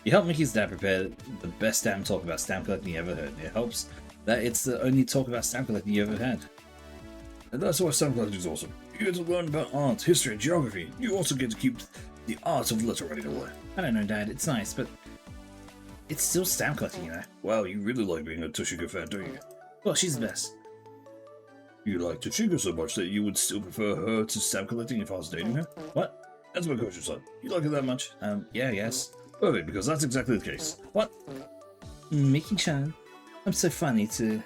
You help Mickey's dad prepare the best damn talk about stamp collecting you ever heard. It helps that it's the only talk about stamp collecting you ever had. And that's why stamp collecting is awesome. You get to learn about art, history, and geography. You also get to keep the art of letter writing alive. I don't know, Dad. It's nice, but it's still stamp collecting, you know. Wow, you really like being a Toshiga fan, don't you? Well, she's the best. You like Toshiga so much that you would still prefer her to stamp collecting if I was dating her? What? That's my question, son. You like her that much? Yeah, yes. Perfect, because that's exactly the case. What? Mickey-chan, I'm so excited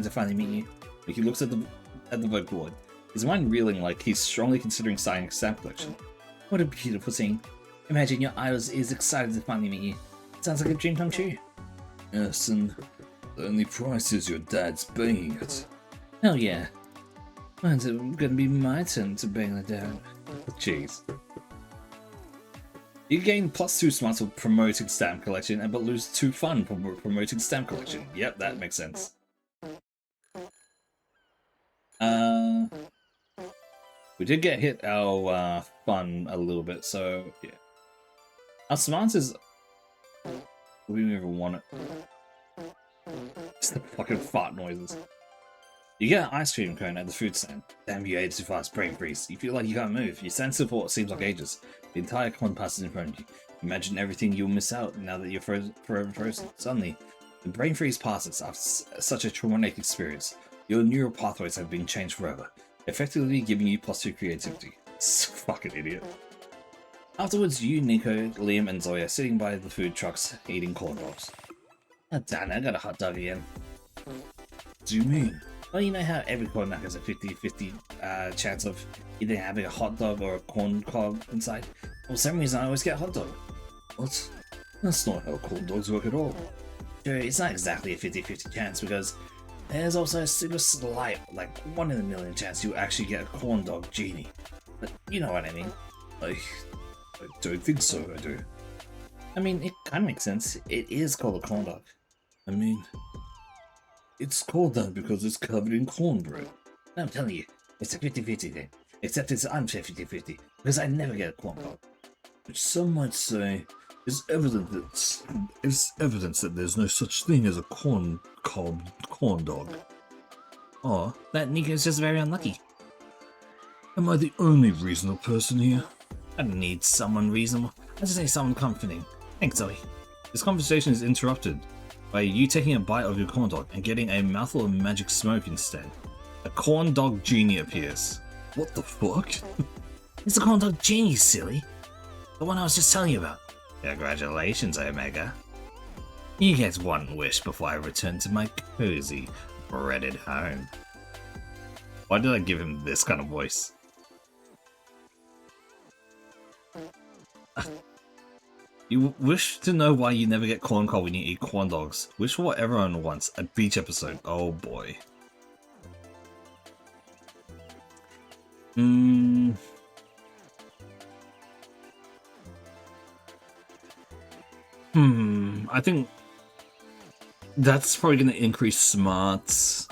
to finally meet you. Mickey looks at the Vocaloid. His mind reeling like he's strongly considering starting a stamp collection. What a beautiful scene. Imagine your idols is excited to finally meet you. Sounds like a dream come true. Yes, and the only price is your dad's banging it. Hell yeah. When's it gonna be my turn to bang the dad? Jeez. You gain +2 smarts for promoting stamp collection, but lose 2 fun for promoting stamp collection. Yep, that makes sense. We did get hit our fun a little bit, so yeah. Our smarts is... We don't even want it. It's the fucking fart noises. You get an ice cream cone at the food stand. Damn, you ate too fast, brain freeze. You feel like you can't move. Your sense of what seems like ages. The entire cone passes in front of you. Imagine everything you'll miss out now that you're forever frozen. Suddenly, the brain freeze passes after such a traumatic experience. Your neural pathways have been changed forever, effectively giving you +2 creativity. Fucking idiot. Afterwards, you, Nico, Liam, and Zoe are sitting by the food trucks eating corn dogs. Oh, damn it, I got a hot dog again. What do you mean? Well, you know how every corn dog has a 50-50 chance of either having a hot dog or a corn cob inside? For some reason, I always get a hot dog. What? That's not how corn dogs work at all. Sure, it's not exactly a 50-50 chance because there's also a super slight, like 1 in a million chance you actually get a corn dog genie. But you know what I mean. I don't think so, I do. I mean, it kind of makes sense. It is called a corn dog. I mean, it's called that because it's covered in cornbread. I'm telling you, it's a 50-50 thing. Except it's unfair 50-50, because I never get a corn dog. Which some might say is evidence that there's no such thing as a corn dog. Or that Nico's just very unlucky. Am I the only reasonable person here? I don't need someone reasonable. I just need someone comforting. Thanks, Zoe. This conversation is interrupted by you taking a bite of your corn dog and getting a mouthful of magic smoke instead. A corn dog genie appears. What the fuck? It's a corn dog genie, silly. The one I was just telling you about. Congratulations, Omega. You get one wish before I return to my cozy, breaded home. Why did I give him this kind of voice? You wish to know why you never get corn cob when you eat corn dogs. Wish for what everyone wants. A beach episode. Oh boy. I think that's probably going to increase smarts.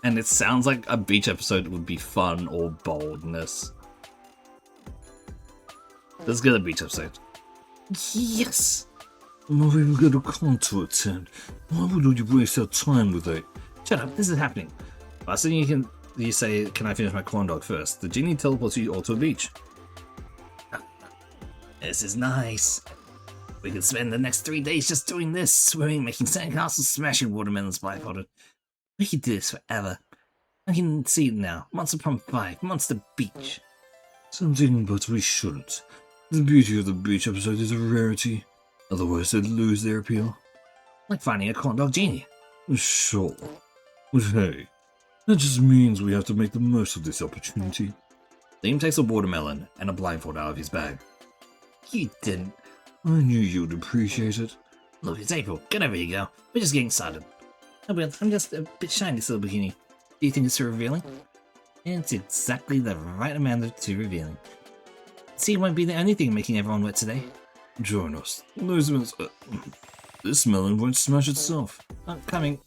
And it sounds like a beach episode would be fun or boldness. Let's get a beach episode. Yes! We've got a con to attend. Why would you waste our time with it? Shut up, this is happening. Last thing you say, can I finish my corn dog first? The genie teleports you all to a beach. This is nice. We could spend the next 3 days just doing this, swimming, making sandcastles, smashing watermelons blindfolded. We could do this forever. I can see it now. Monster Prom 5, Monster Beach. Something, but we shouldn't. The beauty of the beach episode is a rarity. Otherwise, they'd lose their appeal. Like finding a corn dog genie. Sure. But hey, that just means we have to make the most of this opportunity. Liam takes a watermelon and a blindfold out of his bag. You didn't. I knew you'd appreciate it. Look, it's April. Get over here, girl. We're just getting started. Oh well, I'm just a bit shy in this little bikini. Do you think it's too revealing? It's exactly the right amount of too revealing. See, it won't be the only thing making everyone wet today. Join us. Those melons, this melon won't smash itself. I'm coming.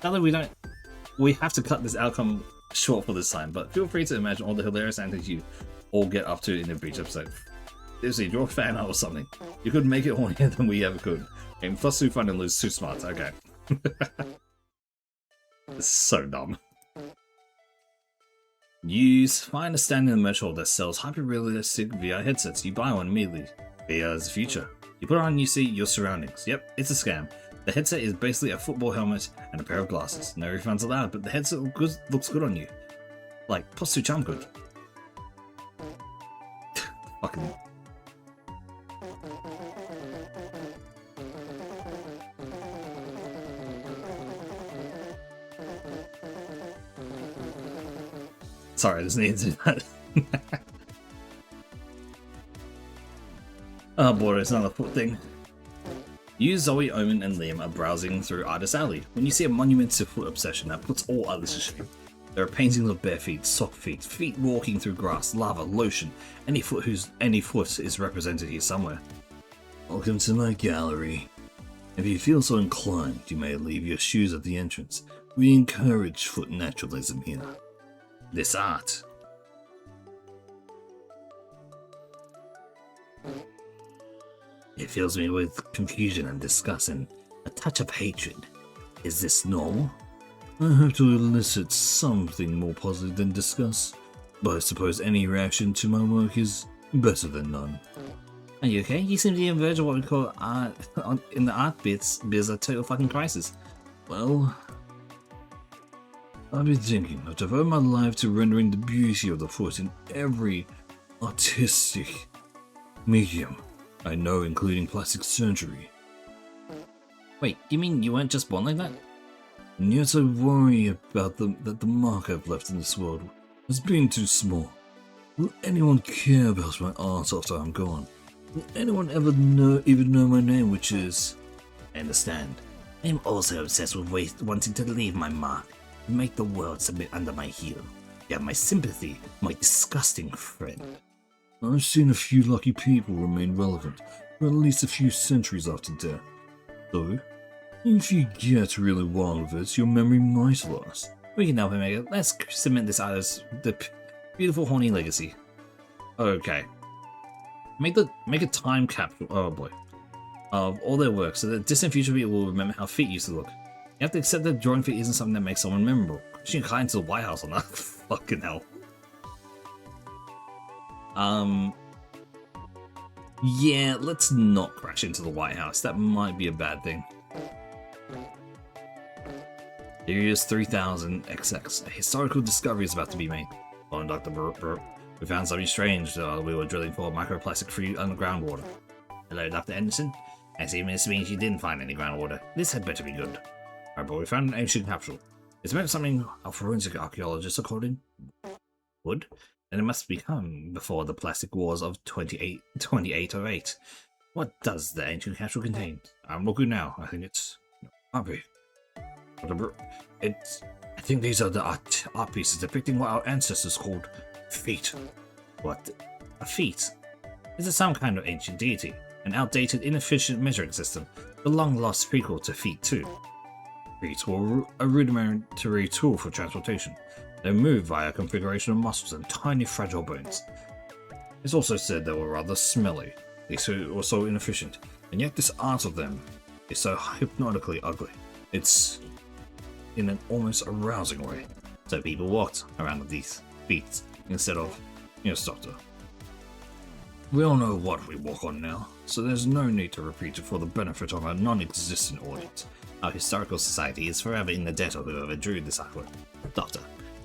Now that we have to cut this outcome short for this time, but feel free to imagine all the hilarious antics you all get up to in the beach episode. Seriously, draw a fan art or something. You could make it hornier than we ever could. And plus 2 fun and lose 2 smarts. Okay. This is so dumb. Use find a stand in the merch hall that sells hyper-realistic VR headsets. You buy one immediately. VR is the future. You put it on and you see your surroundings. Yep, it's a scam. The headset is basically a football helmet and a pair of glasses. No refunds allowed, but the headset looks good on you. Like, plus 2 charm good. Fucking... Sorry, I just needed to do that. Oh boy, it's another foot thing. You, Zoe, Omen, and Liam are browsing through Artist Alley when you see a monument to foot obsession that puts all others to shame. There are paintings of bare feet, sock feet, feet walking through grass, lava, lotion. Any foot is represented here somewhere. Welcome to my gallery. If you feel so inclined, you may leave your shoes at the entrance. We encourage foot naturalism here. This art. It fills me with confusion and disgust and a touch of hatred. Is this normal? I hope to elicit something more positive than disgust, but I suppose any reaction to my work is better than none. Are you okay? You seem to be on the verge of what we call art in the art bits a total fucking crisis. Well, I've been thinking I've devoted my life to rendering the beauty of the foot in every artistic medium I know, including plastic surgery. Wait, you mean you weren't just born like that? And yet I worry about that the mark I've left in this world has been too small. Will anyone care about my art after I'm gone? Will anyone ever even know my name, which is... I understand. I am also obsessed with wanting to leave my mark and make the world submit under my heel. You have my sympathy, my disgusting friend. I've seen a few lucky people remain relevant for at least a few centuries after death. So, if you get really wild with it, your memory might last. We can help him make it. Let's cement this art as the beautiful horny legacy. Okay. Make a time capsule, oh boy, of all their work so that distant future people will remember how feet used to look. You have to accept that drawing feet isn't something that makes someone memorable. She can climb into the White House on that. Fucking hell. Yeah, let's not crash into the White House. That might be a bad thing. Series 3000 XX. A historical discovery is about to be made. Oh, Dr. Burp. We found something strange. We were drilling for microplastic-free underground water. Hello, Dr. Anderson. I see, this means you didn't find any groundwater. This had better be good. Alright, but we found an ancient capsule. It's meant something a forensic archaeologist according would, and it must become before the plastic wars of 2808. What does the ancient capsule contain? I'm looking now. I think it's copy. I think these are the art pieces depicting what our ancestors called feet. What? A feet? Is it some kind of ancient deity? An outdated, inefficient measuring system? The long-lost prequel to Feet 2? Feet were a rudimentary tool for transportation. They move via a configuration of muscles and tiny, fragile bones. It's also said they were rather smelly. They were so inefficient, and yet this art of them is so hypnotically ugly. It's in an almost arousing way. So people walked around with these feet instead of, Doctor. We all know what we walk on now, so there's no need to repeat it for the benefit of our non-existent audience. Our historical society is forever in the debt of whoever drew this artwork. Doctor,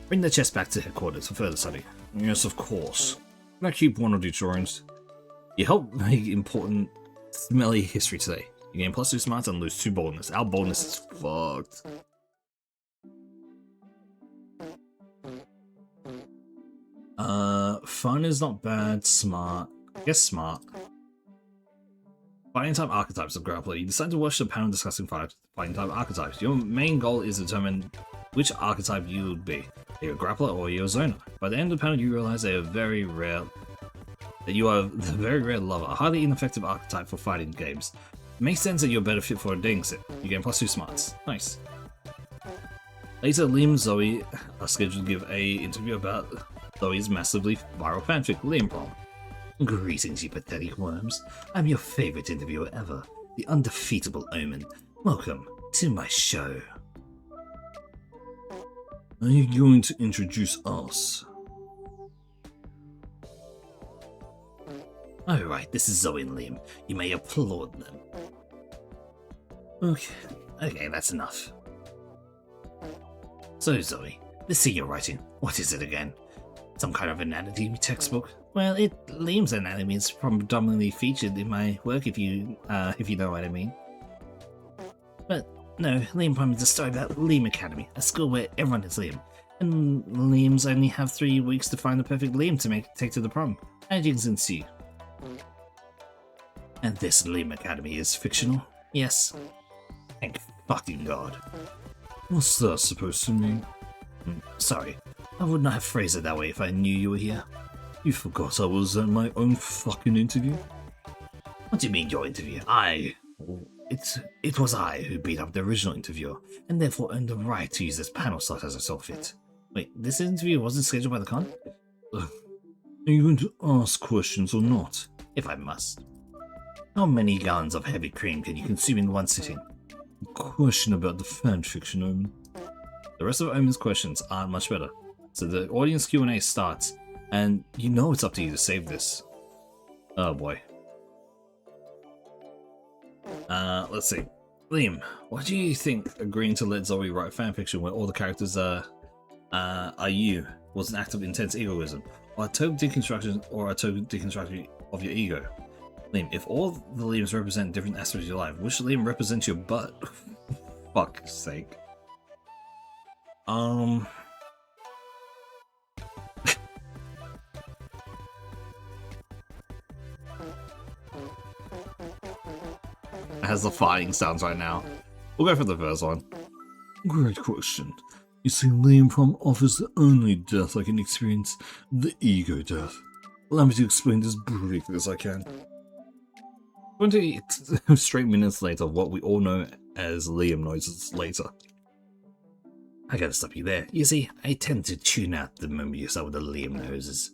bring the chest back to headquarters for further study. Yes, of course. Can I keep one of these drawings? You helped make important, smelly history today. You gain +2 smarts and lose 2 boldness. Our boldness is fucked. Fun is not bad. Smart. I guess smart. Fighting type archetypes of grappler. You decide to watch the panel discussing fighting type archetypes. Your main goal is to determine which archetype you would be. You're a grappler or you're a zoner. By the end of the panel, you realize they are very rare. That you are the very rare lover, a highly ineffective archetype for fighting games. It makes sense that you're better fit for a dating sim. You gain +2 smarts. Nice. Later, Liam and Zoe are scheduled to give a interview about Zoe's massively viral fanfic, Liam Prom. Greetings, you pathetic worms. I'm your favorite interviewer ever, the undefeatable Omen. Welcome to my show. Are you going to introduce us? Alright, this is Zoe and Liam. You may applaud them. Okay, that's enough. So, Zoe, this thing you're writing, what is it again? Some kind of anatomy textbook? Well, Liam's anatomy is predominantly featured in my work, if you know what I mean. But no, Liam Prom is a story about Liam Academy, a school where everyone is Liam, and Liams only have 3 weeks to find the perfect Liam to take to the prom, as you can see. And this Liam Academy is fictional? Yes. Thank fucking God. What's that supposed to mean? Sorry, I would not have phrased it that way if I knew you were here. You forgot I was at my own fucking interview? What do you mean your interview? It was I who beat up the original interviewer, and therefore earned the right to use this panel slot as I saw fit. Wait, this interview wasn't scheduled by the con? Are you going to ask questions or not? If I must. How many gallons of heavy cream can you consume in one sitting? A question about the fanfiction, Omen. The rest of Omen's questions aren't much better, so the audience Q&A starts, and you know it's up to you to save this. Oh boy. Let's see. Liam, what do you think agreeing to let Zoe write fanfiction where all the characters are you was an act of intense egoism, or a total deconstruction of your ego? Liam, if all the Liams represent different aspects of your life, which Liam represents your butt? Fuck's sake. As the fighting sounds right now. We'll go for the first one. Great question. You see, Liam Prom offers the only death I can experience, the ego death. Allow me to explain this briefly as I can. 20 straight minutes later, what we all know as Liam noises later. I gotta stop you there. You see, I tend to tune out the moment you start with the Liam noises.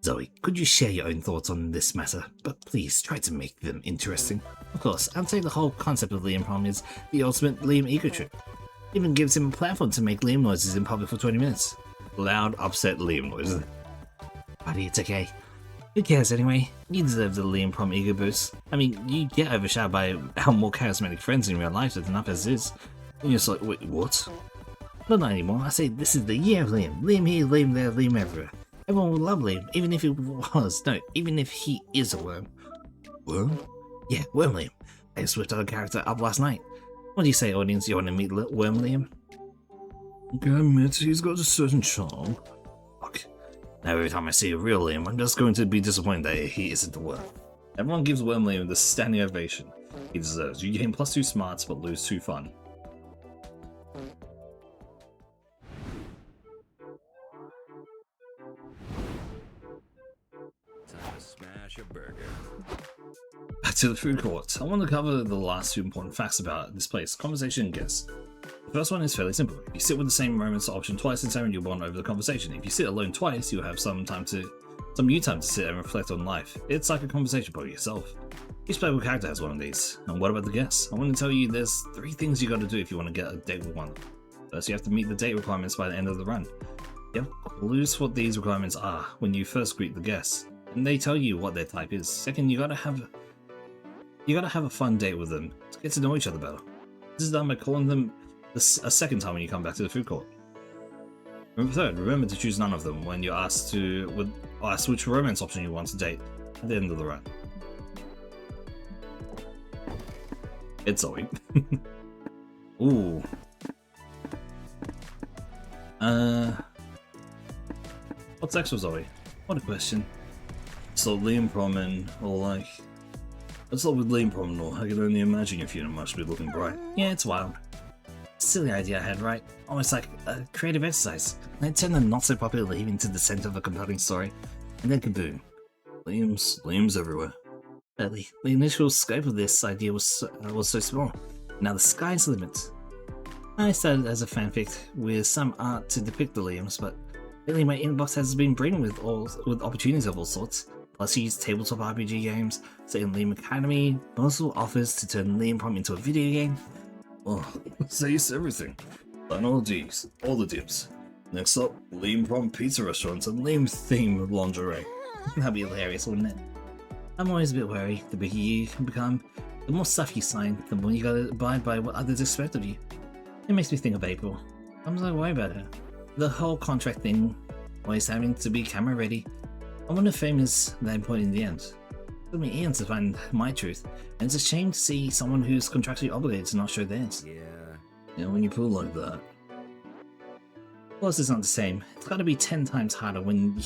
Zoe, could you share your own thoughts on this matter? But please try to make them interesting. Of course, I'd say the whole concept of Liam Prom is the ultimate Liam ego trip. Even gives him a platform to make Liam noises in public for 20 minutes. Loud, upset Liam noises. Buddy, it's okay. Who cares anyway? You deserve the Liam Prom ego boost. I mean, you get overshadowed by our more charismatic friends in real life, that's enough as is. And you're just like, wait, what? But not anymore. I say this is the year of Liam. Liam here, Liam there, Liam everywhere. Everyone will love Liam, even if he is a worm. Worm? Yeah, Worm Liam. I switched our character up last night. What do you say, audience? You want to meet Worm Liam? Okay, I admit he's got a certain charm. Fuck. Now every time I see a real Liam, I'm just going to be disappointed that he isn't the Worm. Everyone gives Worm Liam the standing ovation he deserves. You gain +2 smarts but lose 2 fun. Time to smash a burger. Back to the food court. I want to cover the last 2 important facts about this place: conversation and guests. The first one is fairly simple. If you sit with the same romance option twice in time, you'll bond over the conversation. If you sit alone twice, you'll have some you time to sit and reflect on life. It's like a conversation by yourself. Each playable character has one of these. And what about the guests? I want to tell you there's 3 things you got to do if you want to get a date with one. First, you have to meet the date requirements by the end of the run. You have clues what these requirements are when you first greet the guests, and they tell you what their type is. Second, you gotta have a fun date with them to get to know each other better. This is done by calling them a second time when you come back to the food court. Third, remember to choose none of them when you're asked which romance option you want to date at the end of the run. It's Zoe. Ooh. What's next for Zoe? What a question. So Liam Promen, or like... Let's start with Liam Promen, or I can only imagine your funeral must be looking bright. Yeah, it's wild. Silly idea I had, right? Almost like a creative exercise. I turned the not so popular Liam into the center of a compelling story, and then kaboom. Liam's everywhere. Early, the initial scope of this idea was so small. Now the sky's the limit. I started as a fanfic with some art to depict the Liams, but lately my inbox has been brimming with opportunities of all sorts. Plushies, tabletop RPG games, set in Liam Academy, multiple offers to turn Liam Prom into a video game. Oh, say yes to everything. Sign all the Ds, all the dips. Next up, Liam Prom pizza restaurants and Liam themed lingerie. That'd be hilarious, wouldn't it? I'm always a bit wary. The bigger you can become, the more stuff you sign, the more you gotta abide by what others expect of you. It makes me think of April. I'm so worried about her. The whole contract thing, always having to be camera ready. I wonder if fame is that important in the end. It took me eons to find my truth, and it's a shame to see someone who's contractually obligated to not show theirs. Yeah, when you put it like that. Of course, it's not the same. It's gotta be 10 times harder when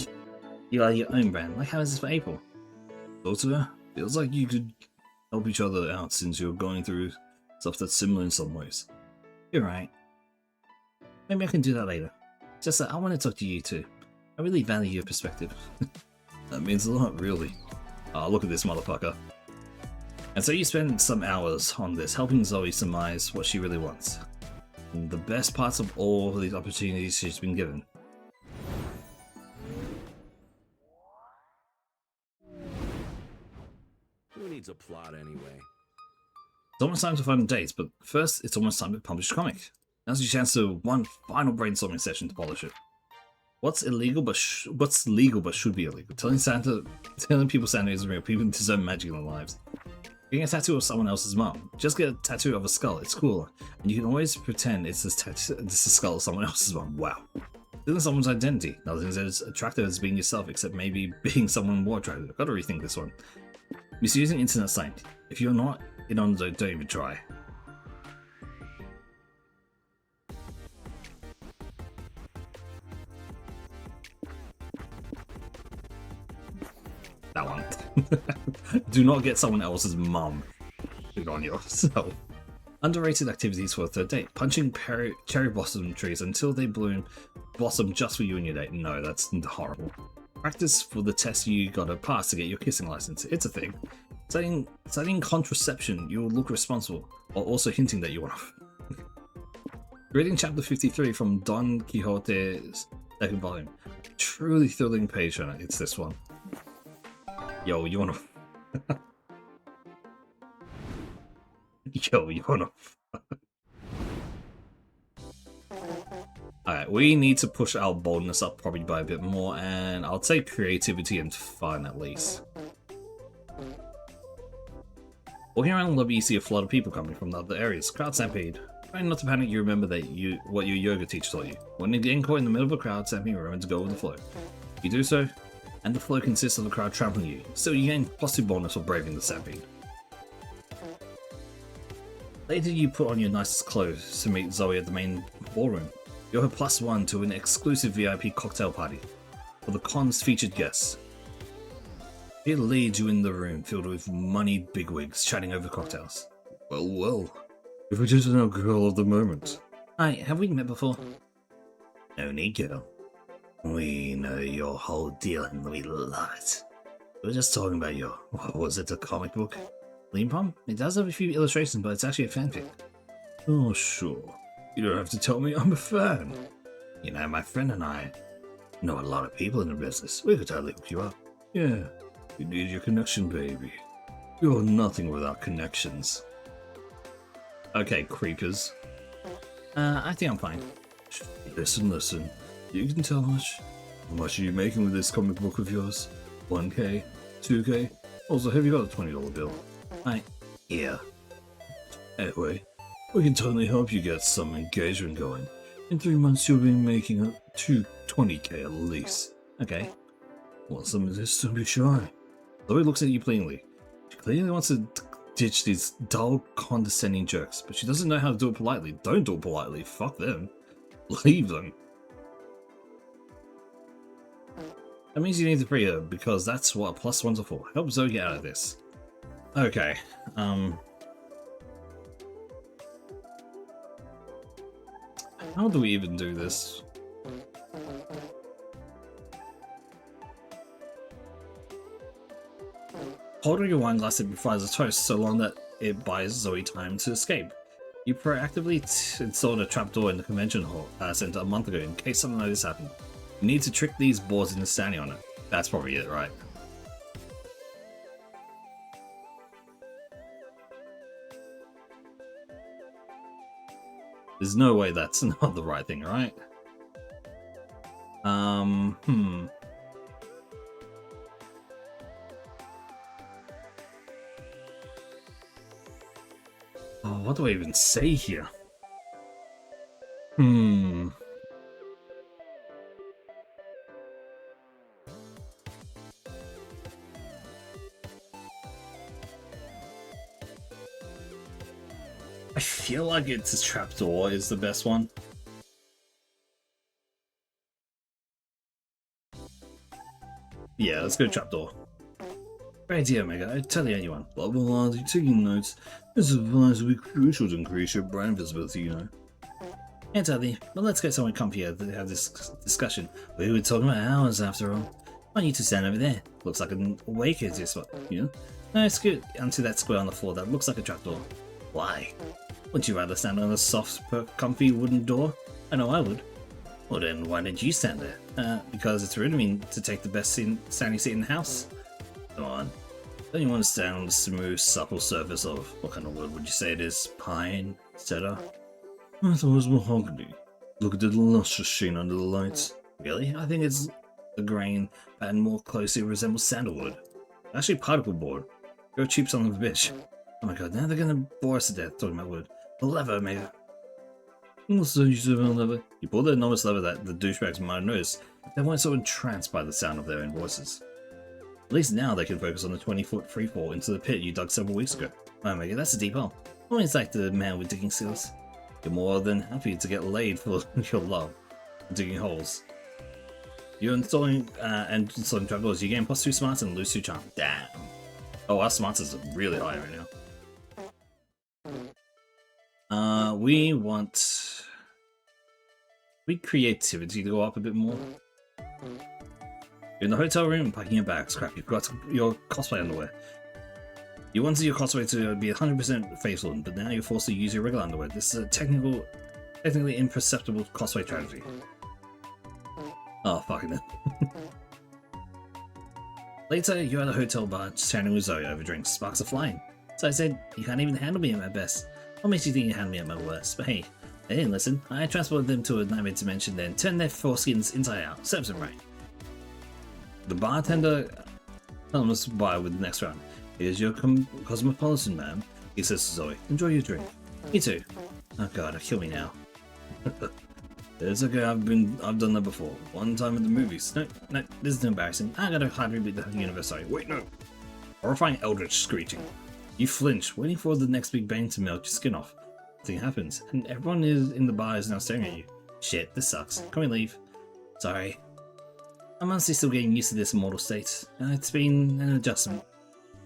you are your own brand. Like, how is this for April? Daughter, feels like you could help each other out since you're going through stuff that's similar in some ways. You're right. Maybe I can do that later. Just that I want to talk to you too. I really value your perspective. That means a lot, really. Ah, look at this motherfucker. And so you spend some hours on this, helping Zoe surmise what she really wants. And the best parts of all of these opportunities she's been given. Who needs a plot anyway? It's almost time to find dates, but first it's almost time to publish a comic. Now's your chance to one final brainstorming session to polish it. What's legal but should be illegal? Telling people Santa isn't real. People deserve magic in their lives. Getting a tattoo of someone else's mom. Just get a tattoo of a skull. It's cool, and you can always pretend it's a skull of someone else's mom. Wow. Stealing someone's identity. Nothing's as attractive as being yourself, except maybe being someone more attractive. I've got to rethink this one. Misusing internet slang. If you're not in on the don't even try. That one. Do not get someone else's mum. Put on yourself. Underrated activities for a third date. Punching cherry blossom trees until they blossom just for you and your date. No, that's horrible. Practice for the test you gotta pass to get your kissing license. It's a thing. Studying contraception, you'll look responsible, while also hinting that you want to. Reading chapter 53 from Don Quixote's second volume. Truly thrilling page turner. It's this one. Yo, you wanna... Yo, you wanna... Alright, we need to push our boldness up probably by a bit more, and I'll say creativity and fun at least. Walking around the lobby, you see a flood of people coming from the other areas. Crowd stampede. Trying not to panic, you remember what your yoga teacher taught you. When you get caught in the middle of a crowd stampede, remember to go with the flow. You do so, and the flow consists of the crowd trampling you. Still, you gain +2 bonus for braving the stampede. Later, you put on your nicest clothes to meet Zoe at the main ballroom. You're her +1 to an exclusive VIP cocktail party for the con's featured guests. It leads you in the room filled with moneyed bigwigs chatting over cocktails. Well, well. If it isn't our girl of the moment. Hi, have we met before? No need, girl. We know your whole deal and we love it. We were just talking about your, what was it, a comic book? Lean Prom? It does have a few illustrations, but it's actually a fanfic. Oh, sure. You don't have to tell me I'm a fan. You know, my friend and I know a lot of people in the business. We could totally hook you up. Yeah, you need your connection, baby. You're nothing without connections. Okay, creepers. I think I'm fine. Listen. You can tell much. How much are you making with this comic book of yours? 1K? 2K? Also, have you got a $20 bill? Yeah. Anyway, we can totally help you get some engagement going. In 3 months, you'll be making up to 20K at least. Okay. Want some of this? Don't be shy. Zoe looks at you plainly. She clearly wants to ditch these dull, condescending jerks, but she doesn't know how to do it politely. Don't do it politely. Fuck them. Leave them. That means you need to free her, because that's what +1s are for. Help Zoe get out of this. Okay, how do we even do this? Holding your wine glass signifies a toast so long that it buys Zoe time to escape. You proactively installed a trapdoor in the convention hall center a month ago in case something like this happened. You need to trick these boards into standing on it. That's probably it, right? There's no way that's not the right thing, right? Oh, what do I even say here? I feel like it's a trapdoor is the best one. Yeah, let's go trapdoor. Great idea, Omega. I'd tell you anyone. Blah blah blah, you're taking notes. This advice will be crucial to increase your brand visibility, you know. Can't tell you, but let's get someone comfy here to have this discussion. We were talking about hours after all. Why don't you two stand over there? Looks like a way easier spot, you know? No, scoot onto that square on the floor that looks like a trapdoor. Why? Wouldn't you rather stand on a soft, comfy wooden door? I know I would. Well then, why did you stand there? Because it's rude of me to take the best standing seat in the house. Come on. Don't you want to stand on the smooth, supple surface of, what kind of wood would you say it is? Pine? Cedar? I thought it was mahogany. Look at the lustrous sheen under the lights. Really? I think it's the grain pattern more closely resembles sandalwood. Actually, particle board. You're a cheap son of a bitch. Oh my god, now they're gonna bore us to death talking about wood. The lever, Omega. Also, you said on lever. You pulled the enormous lever that the douchebags might have noticed. They weren't so entranced by the sound of their own voices. At least now they can focus on the 20-foot freefall into the pit you dug several weeks ago. Oh my god, that's a deep hole. Always like the man with digging skills. You're more than happy to get laid for your love, digging holes. You're installing trapdoors. You gain +2 smarts and lose 2 charm. Damn. Oh, our smarts is really high right now. We want creativity to go up a bit more. You're in the hotel room packing your bags. Crap, you've got your cosplay underwear. You wanted your cosplay to be 100% faithful, but now you're forced to use your regular underwear. This is a technically imperceptible cosplay tragedy. Oh, fucking it. Later, you're at a hotel bar chatting with Zoe over drinks. Sparks are flying. So I said, you can't even handle me at my best. What makes you think you handle me at my worst? But hey, they didn't listen. I transported them to a nightmare dimension, then turned their foreskins inside out. Serves them right. The bartender comes by with the next round. Here's your cosmopolitan, ma'am. He says to Zoe, enjoy your drink. Me too. Oh god, kill me now. It's okay, I've done that before. One time at the movies. No, this is embarrassing. I gotta hard reboot the universe, sorry. Wait, no. Horrifying eldritch screeching. You flinch, waiting for the next big bang to melt your skin off. Nothing happens, and everyone in the bar is now staring at you. Shit, this sucks. Can we leave? Sorry. I'm honestly still getting used to this immortal state. It's been an adjustment.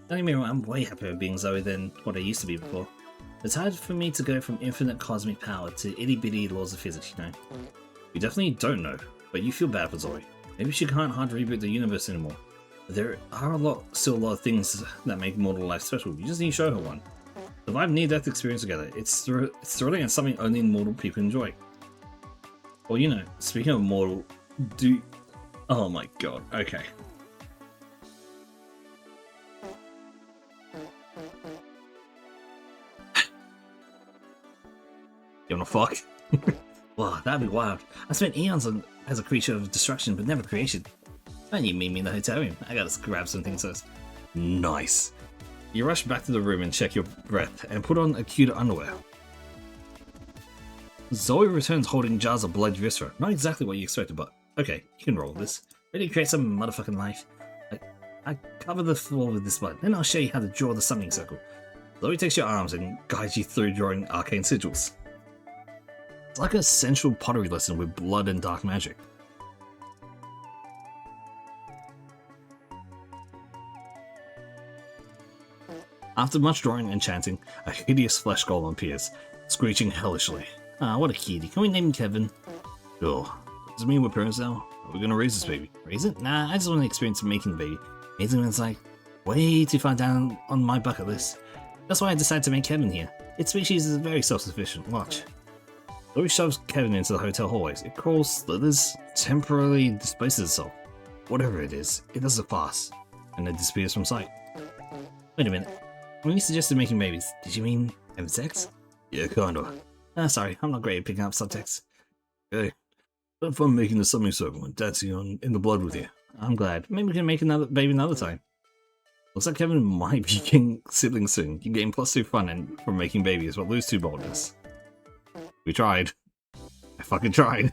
Don't get me wrong, I'm way happier being Zoe than what I used to be before. It's hard for me to go from infinite cosmic power to itty-bitty laws of physics, you know. You definitely don't know, but you feel bad for Zoe. Maybe she can't hard reboot the universe anymore. But there are still a lot of things that make mortal life special. You just need to show her one. Survive near-death experience together. It's thrilling and something only mortal people enjoy. Well, you know, speaking of mortal, oh my god, okay. You wanna fuck? Wow, that'd be wild. I spent eons as a creature of destruction, but never creation. And you meet me in the hotel room. I gotta grab some things first. Nice. You rush back to the room and check your breath, and put on a cuter underwear. Zoe returns holding jars of blood viscera. Not exactly what you expected, but okay, you can roll this. Ready to create some motherfucking life? I cover the floor with this blood, then I'll show you how to draw the summoning circle. Zoe takes your arms and guides you through drawing arcane sigils. It's like a sensual pottery lesson with blood and dark magic. After much drawing and chanting, a hideous flesh golem appears, screeching hellishly. Ah, what a cutie. Can we name him Kevin? Sure. Does it mean we're parents now? Are we gonna raise this baby? Raise it? Nah, I just want the experience of making the baby. Making it's like way too far down on my bucket list. That's why I decided to make Kevin here. Its species is very self-sufficient. Watch. Zoe shoves Kevin into the hotel hallways. It crawls, slithers, temporarily displaces itself. Whatever it is, it does it fast, and it disappears from sight. Wait a minute. When you suggested making babies, did you mean having sex? Yeah, kinda. Sorry, I'm not great at picking up subtext. Hey, have fun making the summoning circle and dancing in the blood with you. I'm glad. Maybe we can make another baby another time. Looks like Kevin might be getting siblings soon. You gain +2 fun and from making babies, but lose 2 boldness. We tried. I fucking tried.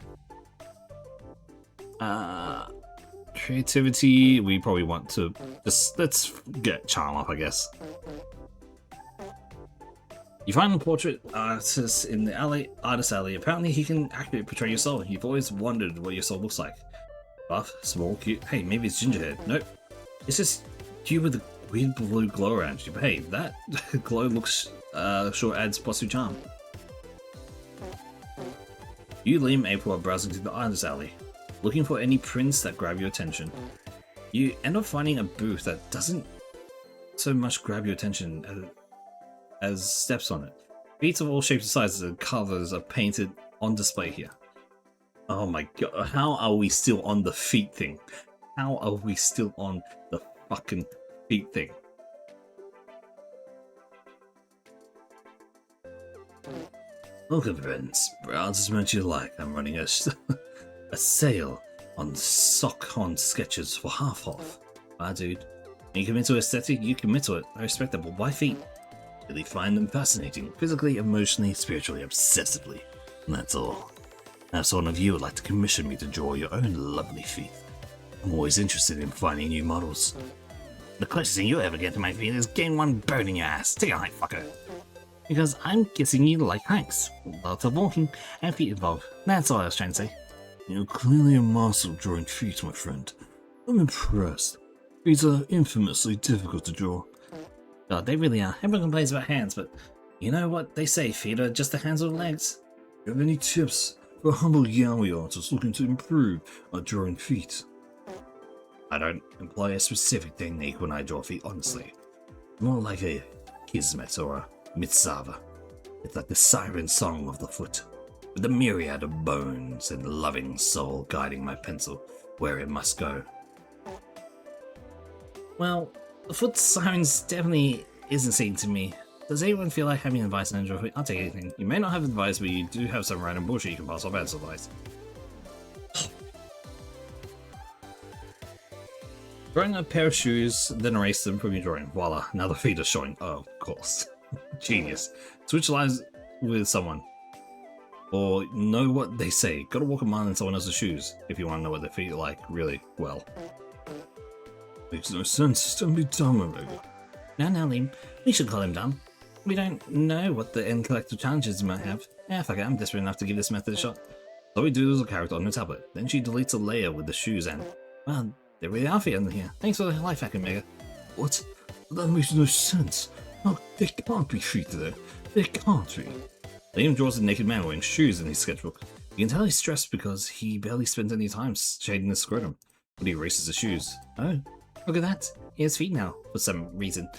Creativity, we probably want to just, let's get charm up, I guess. You find a portrait artist in the artist alley. Apparently he can accurately portray your soul. You've always wondered what your soul looks like. Buff, small, cute. Hey, maybe it's gingerhead. Nope. It's just you with a weird blue glow around you. But hey, that glow looks sure adds +2 charm. You, Liam, and April are browsing through the artist alley, looking for any prints that grab your attention. You end up finding a booth that doesn't so much grab your attention as steps on it. Feet of all shapes and sizes and colors are painted on display here. Oh my god, how are we still on the feet thing? How are we still on the fucking feet thing? Welcome, friends. Browse as much as you like. I'm running a sale on sock-on sketches for half off. Ah, dude. When you commit to aesthetic, you commit to it. I respect that, but why feet? Really find them fascinating, physically, emotionally, spiritually, obsessively. And that's all. Now, if one of you would like to commission me to draw your own lovely feet, I'm always interested in finding new models. The closest thing you ever get to my feet is getting one bone in your ass. Take a hike, fucker. Because I'm guessing you like hikes. Lots of walking and feet involved. That's all I was trying to say. You're clearly a master of drawing feet, my friend. I'm impressed. Feet are infamously difficult to draw. God, they really are. Everyone complains about hands, but you know what they say, feet are just the hands or legs. Do you have any tips for humble yaoi artists looking to improve at drawing feet? I don't employ a specific technique when I draw feet, honestly. More like a kismet or a mitzvah. It's like the siren song of the foot, with a myriad of bones and loving soul guiding my pencil where it must go. Well, the foot sirens definitely isn't seen to me. Does anyone feel like having advice on Android? I'll take anything. You may not have advice, but you do have some random bullshit you can pass off as advice. Throwing a pair of shoes, then erase them from your drawing. Voila, now the feet are showing. Oh, of course. Genius. Switch lives with someone. Or know what they say. Gotta walk a mile in someone else's shoes if you want to know what their feet are like really well. Makes no sense. Don't be dumb, Omega. Now, Liam, we should call him down. We don't know what the end collective challenges might have. Yeah, fuck it, I'm desperate enough to give this method a shot. Zoe doodles a character on her tablet, then she deletes a layer with the shoes and... Well, they're really outfit under here. Thanks for the life hack, Omega. What? That makes no sense. Oh, they can't be treated there. They can't be. Liam draws a naked man wearing shoes in his sketchbook. You can tell he's stressed because he barely spent any time shading his scrotum, but he erases the shoes. Oh, look at that. He has feet now, for some reason.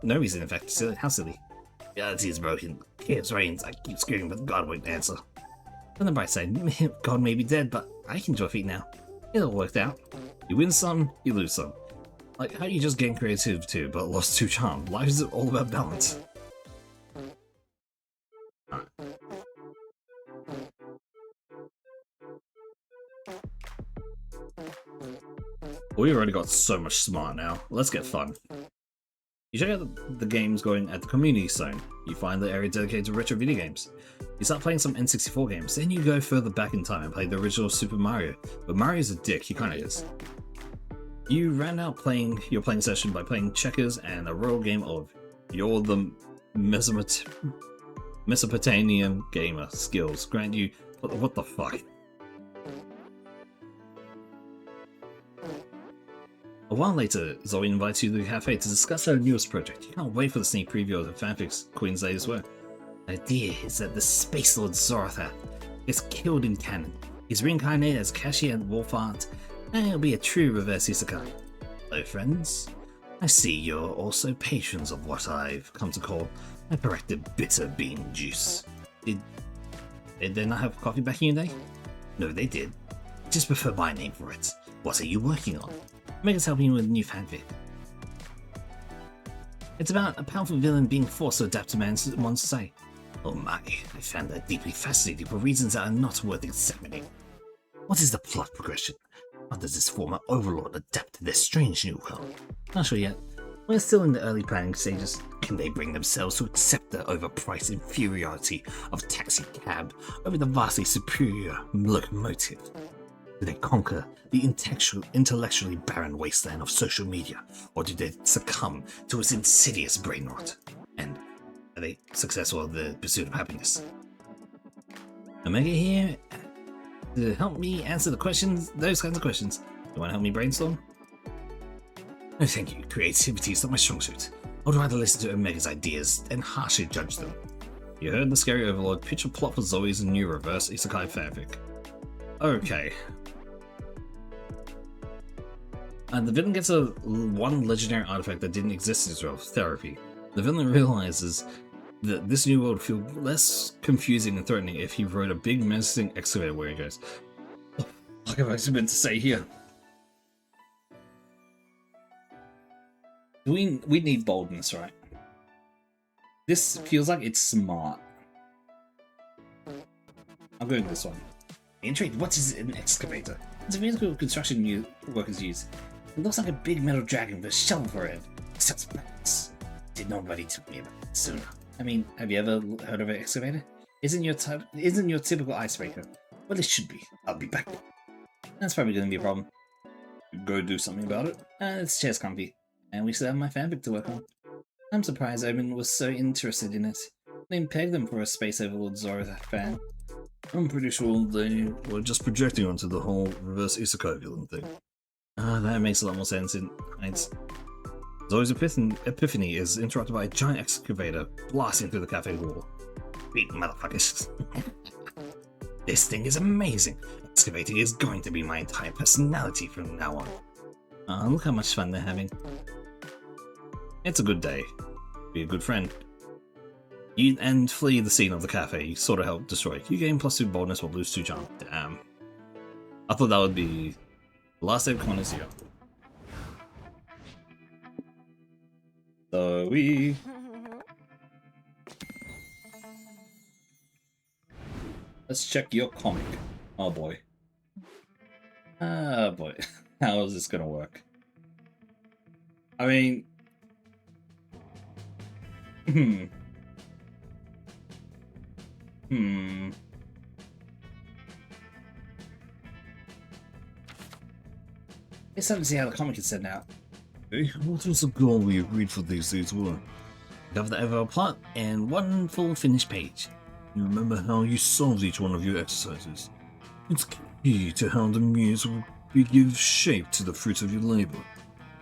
No reason, in fact. How silly. Reality is broken. Chaos reigns. I keep screaming, but God won't answer. On the bright side, God may be dead, but I can draw feet now. It all worked out. You win some, you lose some. Like how you just gained creative too, but lost 2 charm. Life is all about balance. We already got so much smart now. Let's get fun. You check out the games going at the community zone. You find the area dedicated to retro video games. You start playing some N64 games, then you go further back in time and play the original Super Mario. But Mario's a dick, he kinda is. You round out your playing session by playing checkers and a royal game of You're the Mesopotamian Gamer skills. Grant you... What the fuck? A while later, Zoe invites you to the cafe to discuss her newest project. You can't wait for the sneak preview of the fanfics Queen's latest work. The idea is that the Space Lord Zoratha is killed in canon. He's reincarnated as Kashi and Wolfart, and it'll be a true reverse isekai. Hello, friends. I see you're also patrons of what I've come to call hyperactive bitter bean juice. Did they not have coffee back in your day? No, they did. Just prefer my name for it. What are you working on? Mega's helping you with a new fanfic. It's about a powerful villain being forced to adapt to one's society. Oh my, I found that deeply fascinating for reasons that are not worth examining. What is the plot progression? How does this former overlord adapt to this strange new world? Not sure yet. We're still in the early planning stages. Can they bring themselves to accept the overpriced inferiority of taxi cab over the vastly superior locomotive? Do they conquer the intellectually barren wasteland of social media, or do they succumb to its insidious brain rot? And are they successful in the pursuit of happiness? Omega here to help me answer the questions, those kinds of questions. You want to help me brainstorm? No, thank you. Creativity is not my strong suit. I'd rather listen to Omega's ideas and harshly judge them. You heard the scary overlord pitch a plot for Zoe's new reverse isekai fanfic. Okay. The villain gets one legendary artifact that didn't exist in Israel, therapy. The villain realizes that this new world would feel less confusing and threatening if he rode a big menacing excavator where he goes. What have I meant to say here? We need boldness, right? This feels like it's smart. I'm going with this one. Intrigued, what is an excavator? It's a vehicle construction workers use. It looks like a big metal dragon with a shovel for it. It sounds badass. Did nobody tell me about it sooner? I mean, have you ever heard of an excavator? Isn't your typical icebreaker? Well, it should be. I'll be back. That's probably going to be a problem. Go do something about it. This chair's comfy, and we still have my fanfic to work on. I'm surprised Omen was so interested in it. They pegged them for a Space Overlord Zora fan. I'm pretty sure they were just projecting onto the whole reverse isekai villain thing. That makes a lot more sense in hindsight. Zoe's epiphany is interrupted by a giant excavator blasting through the cafe wall. Beat motherfuckers. This thing is amazing. Excavating is going to be my entire personality from now on. Look how much fun they're having. It's a good day. Be a good friend. And flee the scene of the cafe. You sort of help destroy it. You gain +2 boldness but lose 2 charm. Damn. I thought that would be the last save con is here. So let's check your comic. Oh boy. Ah boy. How is this gonna work? I mean, It's time to see how the comic is set out. Hey, what was the goal we agreed for these days were? Cover the overall plot and one full finished page. You remember how you solved each one of your exercises? It's key to how the muse will give shape to the fruits of your labor.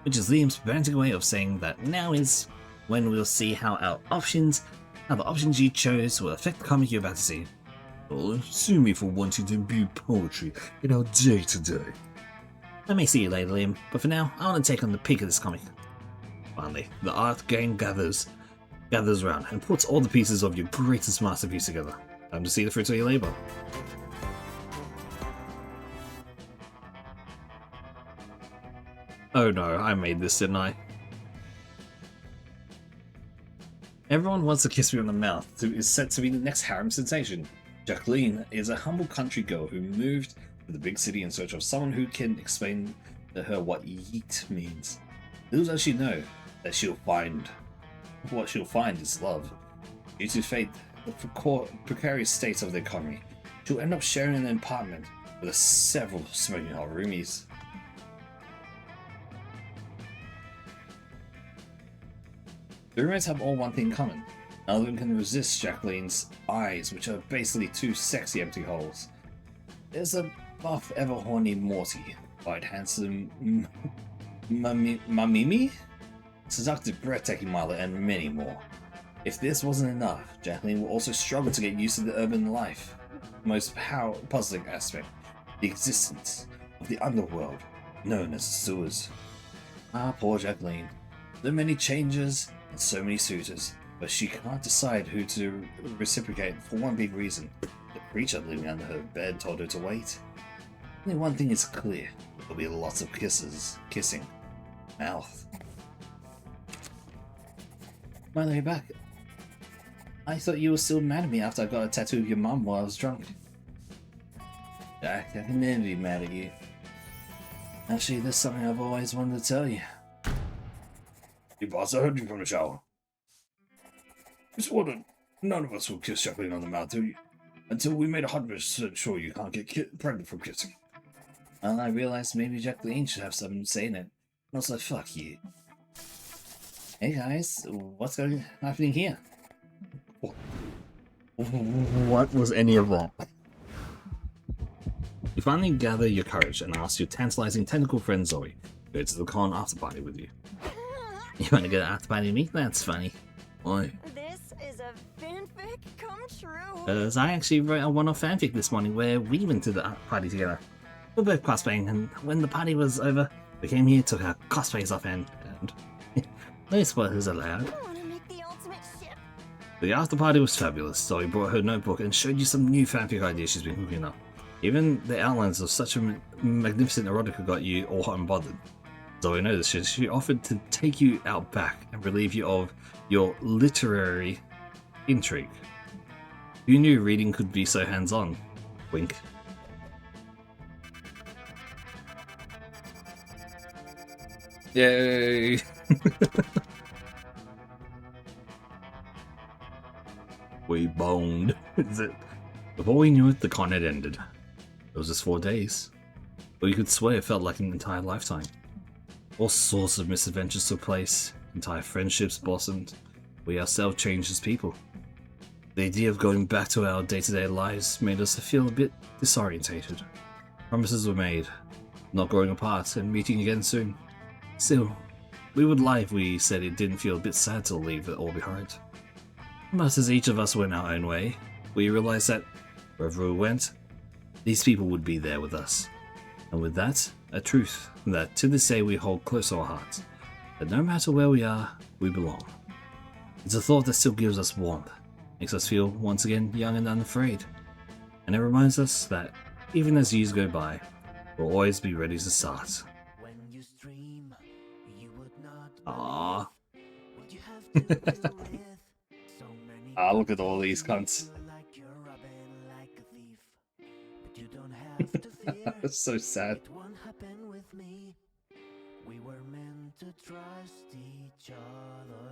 Which is Liam's pedantic way of saying that now is when we'll see how the options you chose will affect the comic you're about to see. Well, sue me for wanting to imbue poetry in our day-to-day. I may see you later, Liam, but for now, I want to take on the peak of this comic. Finally, the art gang gathers around and puts all the pieces of your greatest masterpiece together. Time to see the fruits of your labor. Oh no, I made this, didn't I? Everyone wants to kiss me on the mouth is set to be the next harem sensation. Jacqueline is a humble country girl who moved to the big city in search of someone who can explain to her what yeet means. Little does she know that what she'll find is love. Due to fate, the precarious state of the economy, she'll end up sharing an apartment with several smoking hot roomies. The roommates have all one thing in common. None of them can resist Jacqueline's eyes, which are basically two sexy empty holes. There's a buff, ever horny Morty, quite handsome Mamimi, seductive, breathtaking Milo, and many more. If this wasn't enough, Jacqueline will also struggle to get used to the urban life. The most puzzling aspect, the existence of the underworld, known as the sewers. Ah, poor Jacqueline. So many changes and so many suitors, but she can't decide who to reciprocate for one big reason. The creature living under her bed told her to wait. Only one thing is clear. There'll be lots of kissing, mouth. Milo, you're back. I thought you were still mad at me after I got a tattoo of your mum while I was drunk. Jack, I can never be mad at you. Actually, there's something I've always wanted to tell you. Hey boss, I heard you from the shower. Just wondered, none of us will kiss Jacqueline on the mouth, do you? Until we made 100% sure you can't get pregnant from kissing. Well, I realized maybe Jacqueline should have something to say in it. And also, fuck you. Hey guys, what's happening here? What was any of that? You finally gather your courage and ask your tantalizing tentacle friend Zoe to go to the con after party with you. You want to go to after party with me? That's funny. Why? This is a fanfic come true. Because I actually wrote a one-off fanfic this morning where we went to the party together. We're both cosplaying, and when the party was over, we came here, took our cosplays off, and no spoilers allowed. I want to make the ultimate ship. The after party was fabulous. Zoe brought her notebook and showed you some new fanfic ideas she's been cooking up. Even the outlines of such a magnificent erotica got you all hot and bothered. Zoe noticed she offered to take you out back and relieve you of your literary intrigue. Who knew reading could be so hands-on? Wink. Yay! We boned. Is it? Before we knew it, the con had ended. It was just 4 days. But you could swear it felt like an entire lifetime. All sorts of misadventures took place, entire friendships blossomed. We ourselves changed as people. The idea of going back to our day-to-day lives made us feel a bit disorientated. Promises were made, not growing apart and meeting again soon. Still, we would lie if we said it didn't feel a bit sad to leave it all behind. But as each of us went our own way, we realized that wherever we went, these people would be there with us. And with that, a truth that to this day we hold close to our hearts, that no matter where we are, we belong. It's a thought that still gives us warmth, makes us feel once again young and unafraid, and it reminds us that even as years go by, we'll always be ready to start. When you stream, you would not Aww. what you have to deal with. So many Ah, look at all these cunts. like you're robbing like a thief, but you don't have to fear. That's so sad. It won't happen with me. We were meant to trust each other.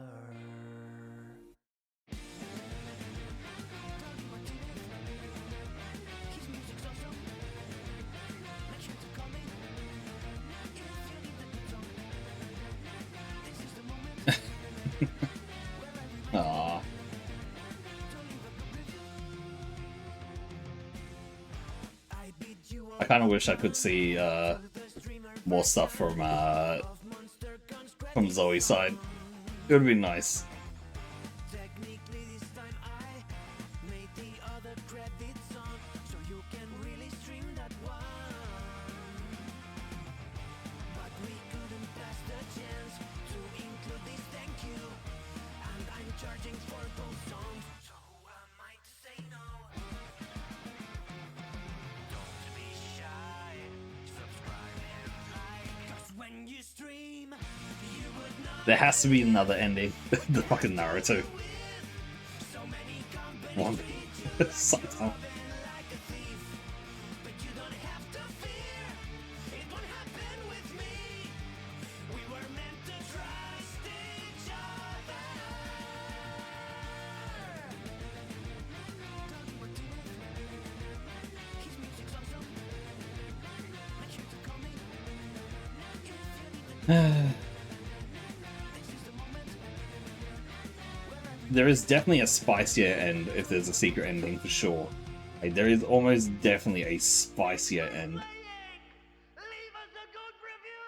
kind of wish I could see more stuff from Zoe's side. It would be nice. There has to be another ending. The fucking Naruto. One. Sometime. There is definitely a spicier end if there's a secret ending for sure. Like, there is almost definitely a spicier end. Leave us a good review!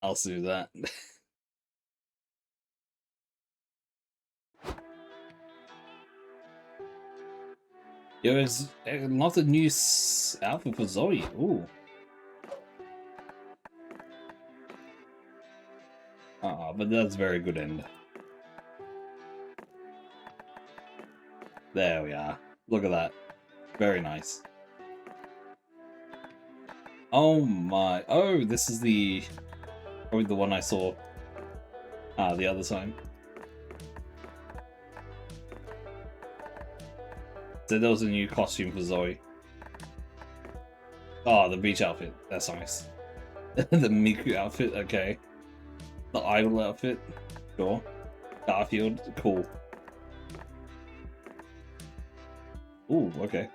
I'll do that. It was not a new outfit for Zoe. Ooh. But that's very good end. There we are. Look at that. Very nice. Oh my. Oh, this is the... probably the one I saw. The other time. So there was a new costume for Zoe. Oh, the beach outfit. That's nice. The Miku outfit. Okay. The idol outfit. Sure. Garfield. Cool. Ooh, okay.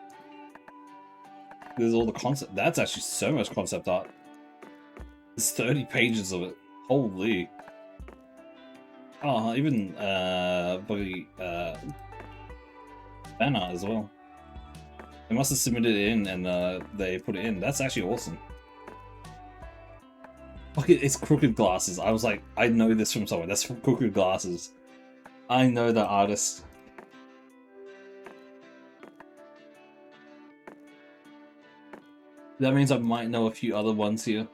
There's all the concept. That's actually so much concept art. There's 30 pages of it. Holy. Oh, even bloody fan art as well. They must have submitted it in and they put it in. That's actually awesome. Fuck it, it's Crooked Glasses. I was like, I know this from somewhere. That's from Crooked Glasses. I know that artist. That means I might know a few other ones here.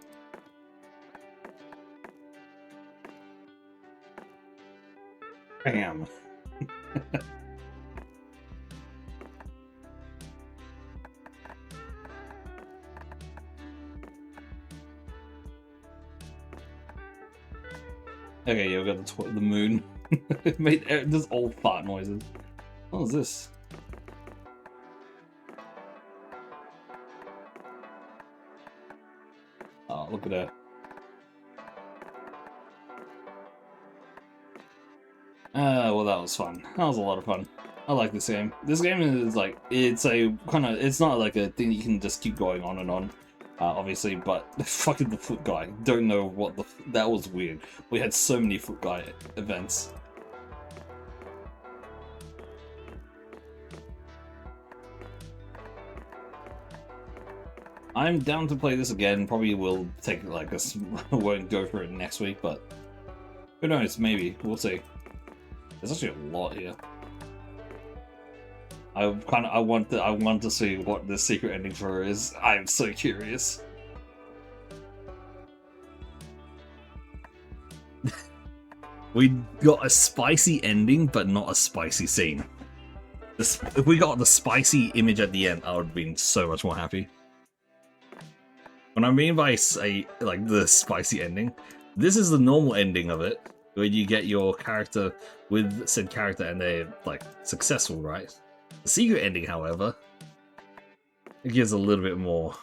Bam. Okay, yeah, we got the moon. It made this old fart noises. What is this? Oh, look at her. Well, that was fun. That was a lot of fun. I like this game. This game is like, it's a kind of, it's not like a thing you can just keep going on and on. Obviously, but fucking the foot guy. Don't know what that was weird. We had so many foot guy events. I'm down to play this again. Probably will take like a won't go for it next week, but who knows? Maybe we'll see. There's actually a lot here. I want to see what the secret ending for her is. I'm so curious. We got a spicy ending, but not a spicy scene. If we got the spicy image at the end, I would have been so much more happy. What I mean by say like the spicy ending, this is the normal ending of it, where you get your character with said character and they're like successful, right? The secret ending, however, it gives a little bit more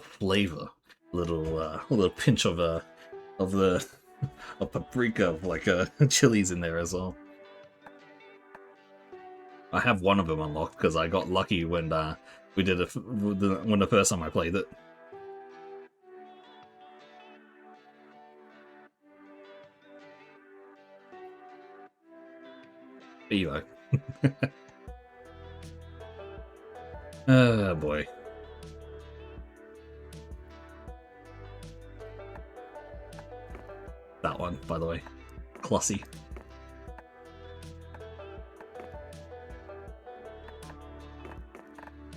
flavor, a little pinch of the paprika, of like chilies in there as well. I have one of them unlocked because I got lucky when we did it when the first time I played it. Evo. Oh boy. That one, by the way. Classy.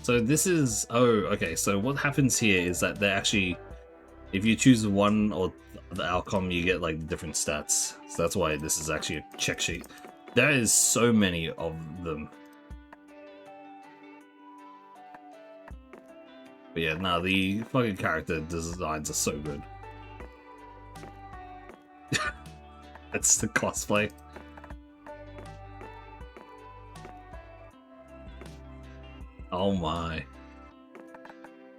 So this is... Oh, okay. So what happens here is that they actually... If you choose one or the outcome, you get like different stats. So that's why this is actually a check sheet. There is so many of them. But yeah, no, the fucking character designs are so good. That's the cosplay. Oh my.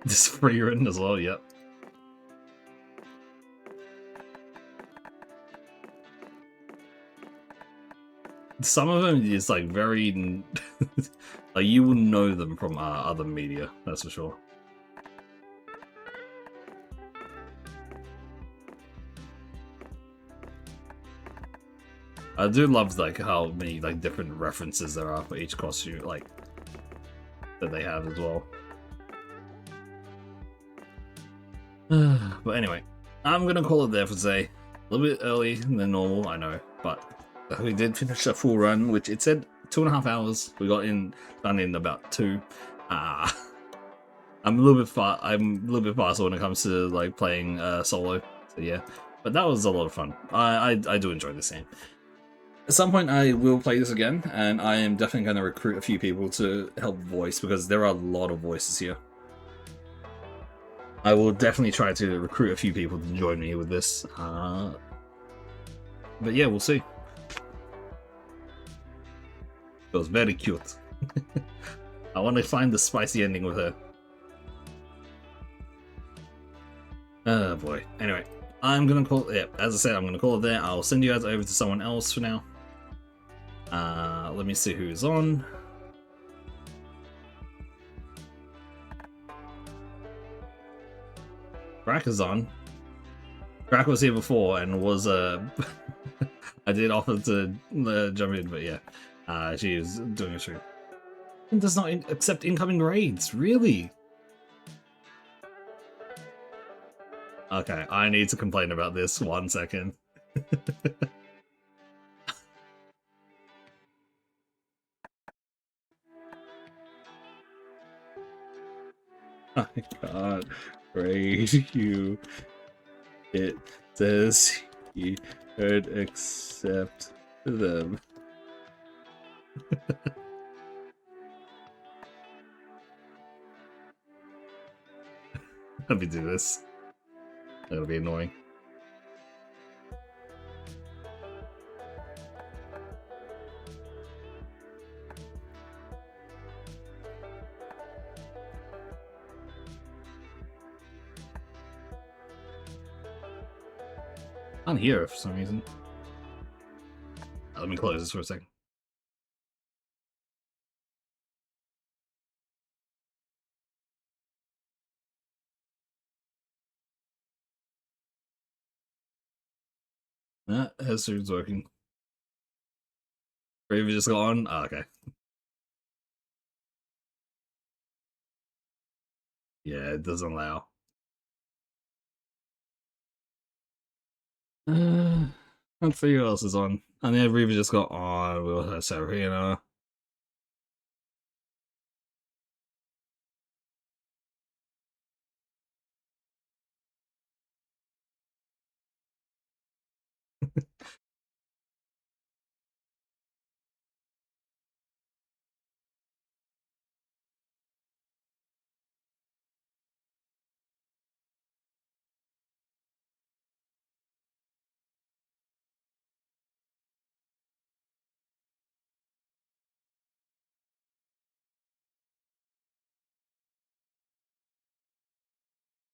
This free written as well, yep. Some of them is like very... like you will know them from other media, that's for sure. I do love like how many like different references there are for each costume, like that they have as well. But anyway, I'm gonna call it there for today. A little bit early than normal, I know, but we did finish a full run, which it said 2.5 hours. We got done in about 2. I'm a little bit faster when it comes to like playing solo. So yeah, but that was a lot of fun. I do enjoy this game. At some point I will play this again, and I am definitely going to recruit a few people to help voice, because there are a lot of voices here. I will definitely try to recruit a few people to join me with this. But yeah, we'll see. It was very cute. I want to find the spicy ending with her. Oh boy. Anyway, I'm gonna call it, yeah, as I said, I'm gonna call it there. I'll send you guys over to someone else for now. Let me see who's on. Brack is on. Brack was here before and was I did offer to jump in, but yeah, she is doing a stream. It does not accept incoming raids, really? Okay, I need to complain about this 1 second. I can't raid you. It says you could accept them. Let me do this. That'll be annoying. I can't hear it for some reason. Let me close this for a second. Hester's working. Raven just got on? Oh, okay. Yeah, it doesn't allow. Let's see who else is on. And then Reva just got on. We'll have Serena.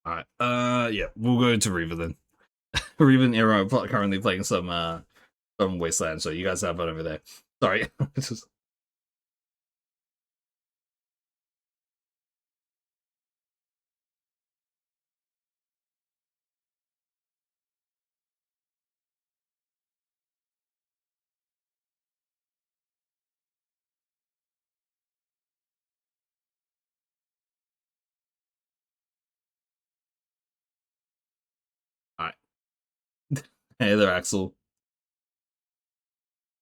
Alright. Yeah, we'll go to Reva then. Reva and Era are currently playing some Wasteland, so you guys have fun over there. Sorry. Just... Hey there, Axel.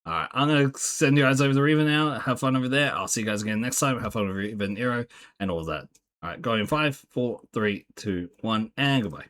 Alright, I'm gonna send you guys over to Riva now. Have fun over there. I'll see you guys again next time. Have fun with Riva and Eero and all of that. Alright, going in 5, 4, 3, 2, 1, and goodbye.